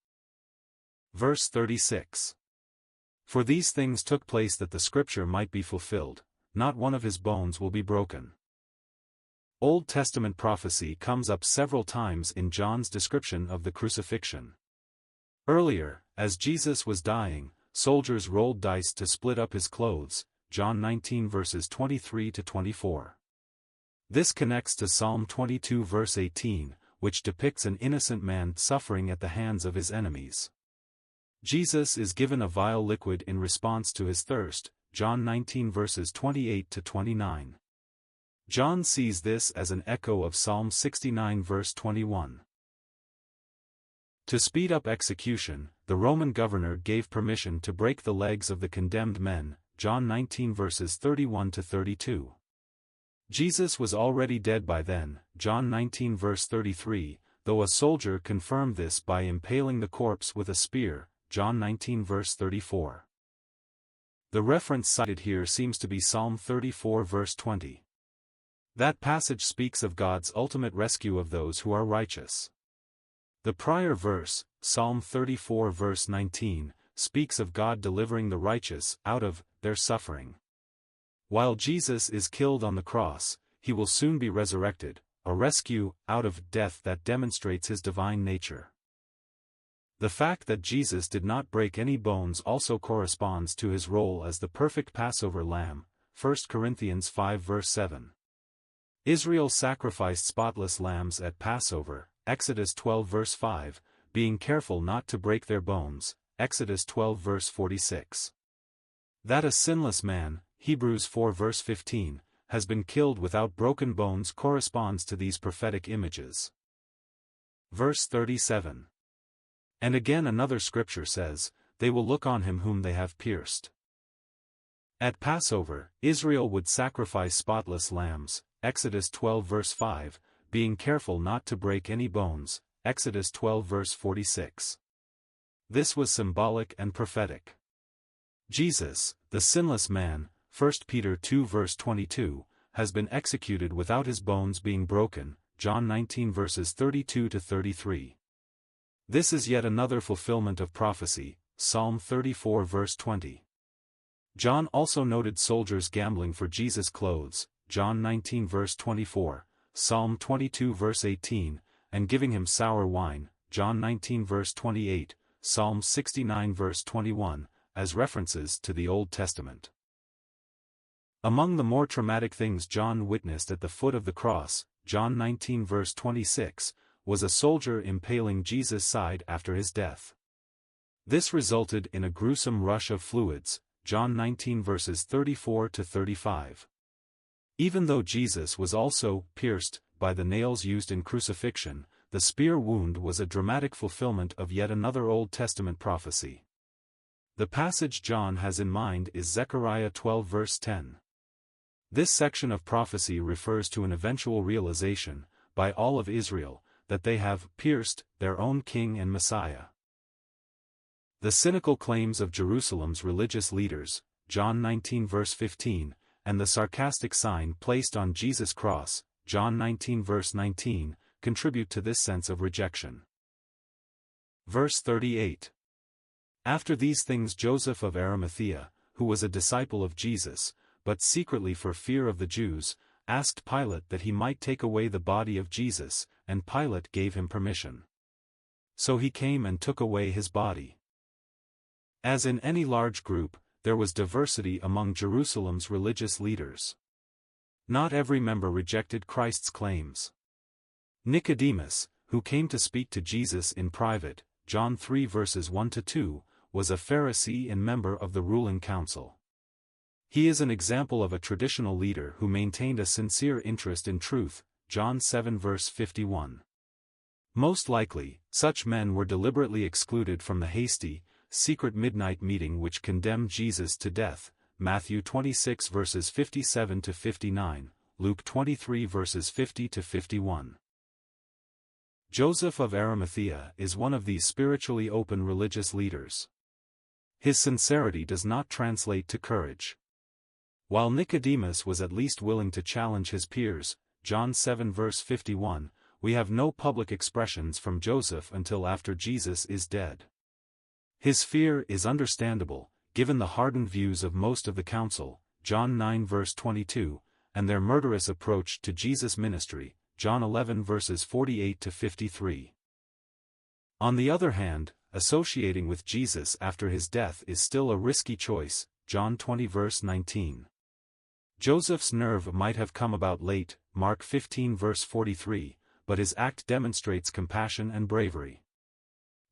Verse 36. For these things took place that the scripture might be fulfilled, not one of his bones will be broken. Old Testament prophecy comes up several times in John's description of the crucifixion. Earlier, as Jesus was dying, soldiers rolled dice to split up his clothes, John 19 verses 23 to 24. This connects to Psalm 22 verse 18, which depicts an innocent man suffering at the hands of his enemies. Jesus is given a vile liquid in response to his thirst, John 19 verses 28 to 29. John sees this as an echo of Psalm 69 verse 21. To speed up execution, the Roman governor gave permission to break the legs of the condemned men, John 19 verses 31 to 32. Jesus was already dead by then, John 19 verse 33, though a soldier confirmed this by impaling the corpse with a spear, John 19 verse 34. The reference cited here seems to be Psalm 34 verse 20. That passage speaks of God's ultimate rescue of those who are righteous. The prior verse, Psalm 34 verse 19, speaks of God delivering the righteous out of their suffering. While Jesus is killed on the cross, he will soon be resurrected, a rescue out of death that demonstrates his divine nature. The fact that Jesus did not break any bones also corresponds to his role as the perfect Passover lamb, 1 Corinthians 5 verse 7. Israel sacrificed spotless lambs at Passover, Exodus 12 verse 5, being careful not to break their bones, Exodus 12 verse 46. That a sinless man, Hebrews 4 verse 15, has been killed without broken bones corresponds to these prophetic images. Verse 37. And again another scripture says, they will look on him whom they have pierced. At Passover, Israel would sacrifice spotless lambs, Exodus 12 verse 5, being careful not to break any bones, Exodus 12 verse 46. This was symbolic and prophetic. Jesus, the sinless man, 1 Peter 2 verse 22, has been executed without his bones being broken, John 19 verses 32 to 33. This is yet another fulfillment of prophecy, Psalm 34 verse 20. John also noted soldiers gambling for Jesus' clothes, John 19 verse 24, Psalm 22 verse 18, and giving him sour wine, John 19 verse 28, Psalm 69 verse 21, as references to the Old Testament. Among the more traumatic things John witnessed at the foot of the cross, John 19 verse 26, was a soldier impaling Jesus' side after his death. This resulted in a gruesome rush of fluids, John 19 verses 34 to 35. Even though Jesus was also pierced by the nails used in crucifixion, the spear wound was a dramatic fulfillment of yet another Old Testament prophecy. The passage John has in mind is Zechariah 12 verse 10. This section of prophecy refers to an eventual realization, by all of Israel, that they have pierced their own king and Messiah. The cynical claims of Jerusalem's religious leaders, John 19 verse 15, and the sarcastic sign placed on Jesus' cross, John 19 verse 19, contribute to this sense of rejection. Verse 38. After these things Joseph of Arimathea, who was a disciple of Jesus, but secretly for fear of the Jews, asked Pilate that he might take away the body of Jesus, and Pilate gave him permission. So he came and took away his body. As in any large group, there was diversity among Jerusalem's religious leaders. Not every member rejected Christ's claims. Nicodemus, who came to speak to Jesus in private, John 3 verses 1 to 2, was a Pharisee and member of the ruling council. He is an example of a traditional leader who maintained a sincere interest in truth, John 7 verse 51. Most likely, such men were deliberately excluded from the hasty, secret midnight meeting which condemned Jesus to death, Matthew 26 verses 57 to 59, Luke 23 verses 50 to 51. Joseph of Arimathea is one of these spiritually open religious leaders. His sincerity does not translate to courage. While Nicodemus was at least willing to challenge his peers, John 7 verse 51, we have no public expressions from Joseph until after Jesus is dead. His fear is understandable, given the hardened views of most of the council, John 9 verse 22, and their murderous approach to Jesus' ministry, John 11 verses 48 to 53. On the other hand, associating with Jesus after his death is still a risky choice, John 20 verse 19. Joseph's nerve might have come about late, Mark 15 verse 43, but his act demonstrates compassion and bravery.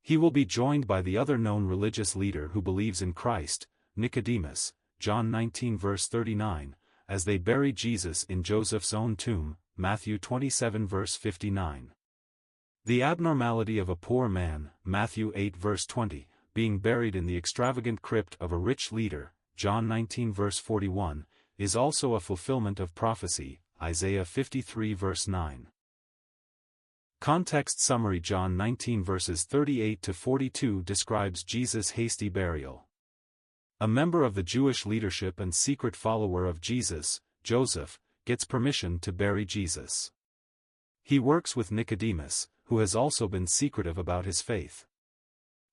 He will be joined by the other known religious leader who believes in Christ, Nicodemus, John 19 verse 39, as they bury Jesus in Joseph's own tomb, Matthew 27 verse 59. The abnormality of a poor man, Matthew 8 verse 20, being buried in the extravagant crypt of a rich leader, John 19 verse 41, is also a fulfillment of prophecy, Isaiah 53 verse 9. Context summary: John 19 verses 38 to 42 describes Jesus' hasty burial. A member of the Jewish leadership and secret follower of Jesus, Joseph, gets permission to bury Jesus. He works with Nicodemus, who has also been secretive about his faith.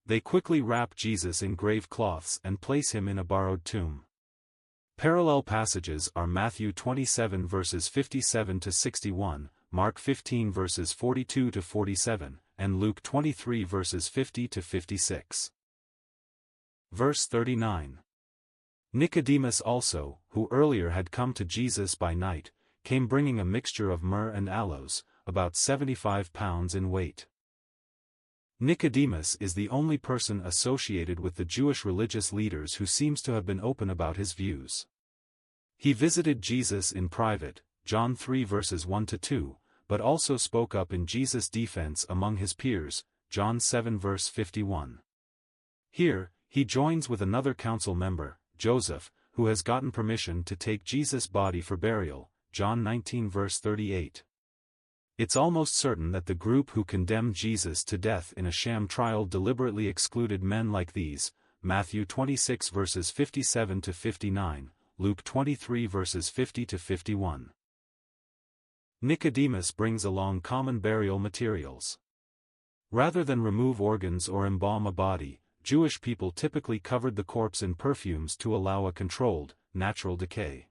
They quickly wrap Jesus in grave cloths and place him in a borrowed tomb. Parallel passages are Matthew 27 verses 57 to 61, Mark 15 verses 42 to 47, and Luke 23 verses 50 to 56. Verse 39. Nicodemus also, who earlier had come to Jesus by night, came bringing a mixture of myrrh and aloes, about 75 pounds in weight. Nicodemus is the only person associated with the Jewish religious leaders who seems to have been open about his views. He visited Jesus in private, John 3 verses 1 to 2, but also spoke up in Jesus' defense among his peers, John 7 verse 51. Here, he joins with another council member, Joseph, who has gotten permission to take Jesus' body for burial, John 19 verse 38. It's almost certain that the group who condemned Jesus to death in a sham trial deliberately excluded men like these, Matthew 26 verses 57 to 59, Luke 23 verses 50 to 51. Nicodemus brings along common burial materials. Rather than remove organs or embalm a body, Jewish people typically covered the corpse in perfumes to allow a controlled, natural decay.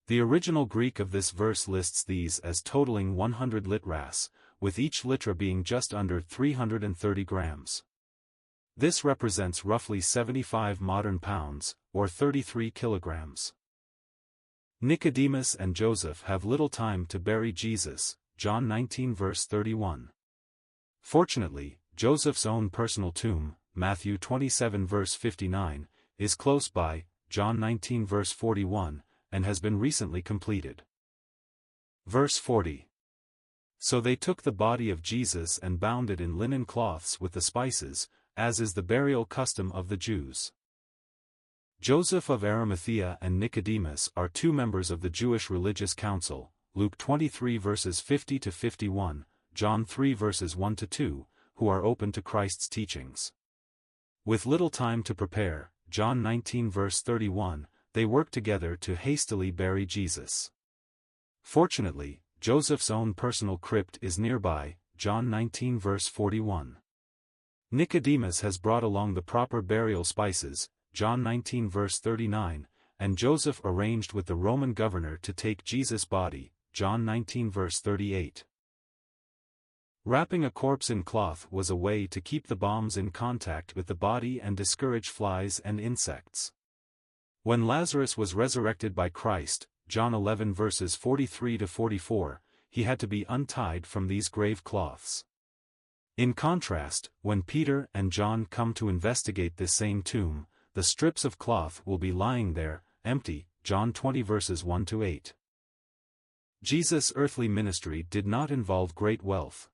The original Greek of this verse lists these as totaling 100 litras, with each litra being just under 330 grams. This represents roughly 75 modern pounds, or 33 kilograms. Nicodemus and Joseph have little time to bury Jesus, John 19 verse 31. Fortunately, Joseph's own personal tomb, Matthew 27 verse 59, is close by, John 19 verse 41, and has been recently completed. Verse 40. So they took the body of Jesus and bound it in linen cloths with the spices, as is the burial custom of the Jews. Joseph of Arimathea and Nicodemus are two members of the Jewish religious council, Luke 23 verses 50 to 51, John 3 verses 1 to 2, who are open to Christ's teachings. With little time to prepare, John 19 verse 31, they work together to hastily bury Jesus. Fortunately, Joseph's own personal crypt is nearby, John 19 verse 41. Nicodemus has brought along the proper burial spices, John 19 verse 39, and Joseph arranged with the Roman governor to take Jesus' body, John 19 verse 38. Wrapping a corpse in cloth was a way to keep the bombs in contact with the body and discourage flies and insects. When Lazarus was resurrected by Christ, John 11 verses 43 to 44, he had to be untied from these grave cloths. In contrast, when Peter and John come to investigate this same tomb, the strips of cloth will be lying there, empty, John 20 verses 1 to 8. Jesus' earthly ministry did not involve great wealth.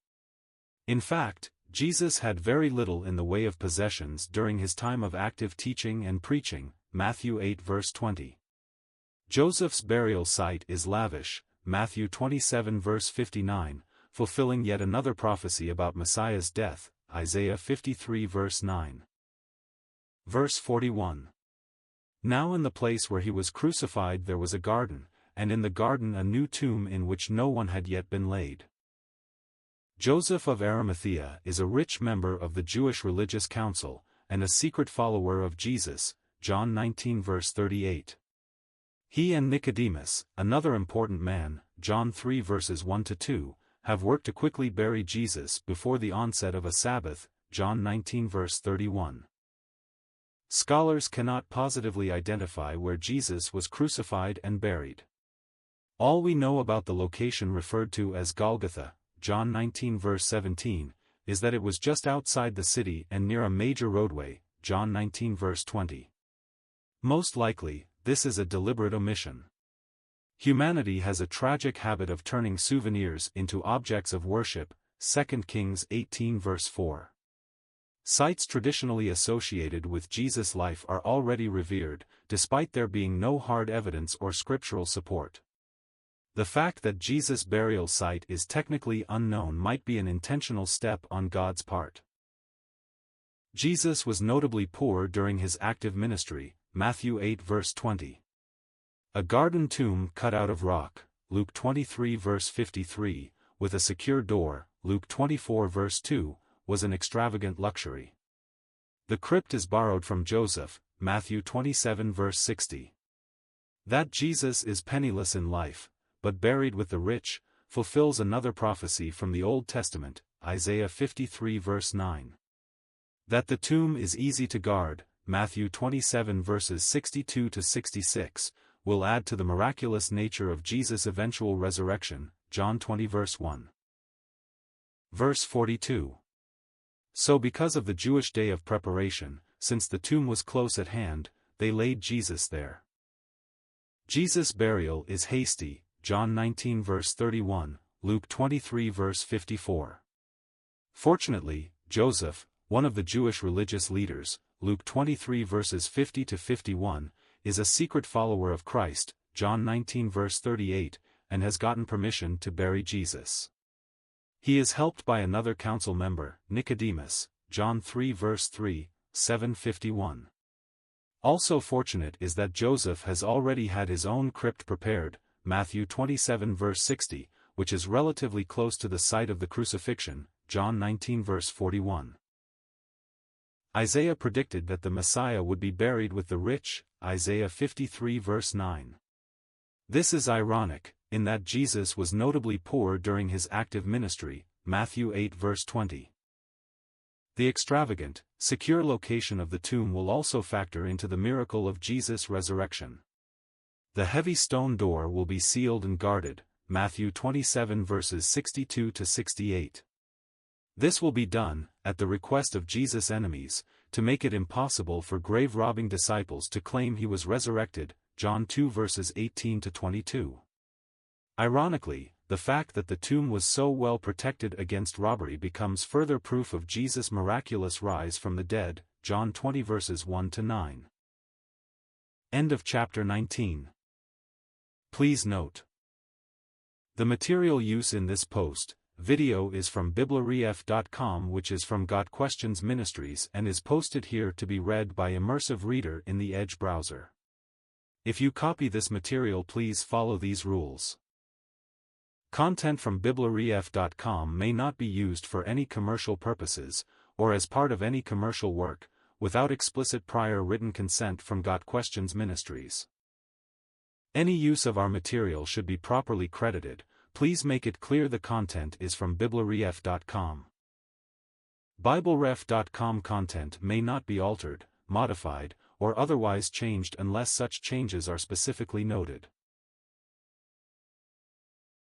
In fact, Jesus had very little in the way of possessions during his time of active teaching and preaching, Matthew 8 verse 20. Joseph's burial site is lavish, Matthew 27 verse 59, fulfilling yet another prophecy about Messiah's death, Isaiah 53 verse 9. Verse 41. Now in the place where he was crucified there was a garden, and in the garden a new tomb in which no one had yet been laid. Joseph of Arimathea is a rich member of the Jewish religious council, and a secret follower of Jesus, John 19 verse 38. He and Nicodemus, another important man, John 3 verses 1 to 2, have worked to quickly bury Jesus before the onset of a Sabbath, John 19 verse 31. Scholars cannot positively identify where Jesus was crucified and buried. All we know about the location referred to as Golgotha, John 19 verse 17, is that it was just outside the city and near a major roadway, John 19 verse 20. Most likely, this is a deliberate omission. Humanity has a tragic habit of turning souvenirs into objects of worship, 2 Kings 18 verse 4. Sites traditionally associated with Jesus' life are already revered, despite there being no hard evidence or scriptural support. The fact that Jesus' burial site is technically unknown might be an intentional step on God's part. Jesus was notably poor during his active ministry, Matthew 8 verse 20. A garden tomb cut out of rock, Luke 23 verse 53, with a secure door, Luke 24 verse 2, was an extravagant luxury. The crypt is borrowed from Joseph, Matthew 27 verse 60. That Jesus is penniless in life, but buried with the rich, fulfills another prophecy from the Old Testament, Isaiah 53 verse 9. That the tomb is easy to guard, Matthew 27 verses 62 to 66, will add to the miraculous nature of Jesus' eventual resurrection, John 20 verse 1. Verse 42. So because of the Jewish day of preparation, since the tomb was close at hand, they laid Jesus there. Jesus' burial is hasty, John 19 verse 31, Luke 23 verse 54. Fortunately, Joseph, one of the Jewish religious leaders, Luke 23 verses 50 to 51, is a secret follower of Christ, John 19 verse 38, and has gotten permission to bury Jesus. He is helped by another council member, Nicodemus, John 3 verse 3, 751. Also fortunate is that Joseph has already had his own crypt prepared, Matthew 27 verse 60, which is relatively close to the site of the crucifixion, John 19 verse 41. Isaiah predicted that the Messiah would be buried with the rich, Isaiah 53 verse 9. This is ironic, in that Jesus was notably poor during his active ministry, Matthew 8 verse 20. The extravagant, secure location of the tomb will also factor into the miracle of Jesus' resurrection. The heavy stone door will be sealed and guarded, Matthew 27 verses 62 to 68. This will be done, at the request of Jesus' enemies, to make it impossible for grave-robbing disciples to claim he was resurrected, John 2 verses 18 to 22. Ironically, the fact that the tomb was so well protected against robbery becomes further proof of Jesus' miraculous rise from the dead, John 20 verses 1 to 9. End of chapter 19. Please note: the material use in this video is from BibleRef.com, which is from Got Questions Ministries and is posted here to be read by immersive reader in the Edge browser. If you copy this material, please follow these rules. Content from BibleRef.com may not be used for any commercial purposes, or as part of any commercial work, without explicit prior written consent from Got Questions Ministries. Any use of our material should be properly credited. Please make it clear the content is from BibleRef.com. BibleRef.com content may not be altered, modified, or otherwise changed unless such changes are specifically noted.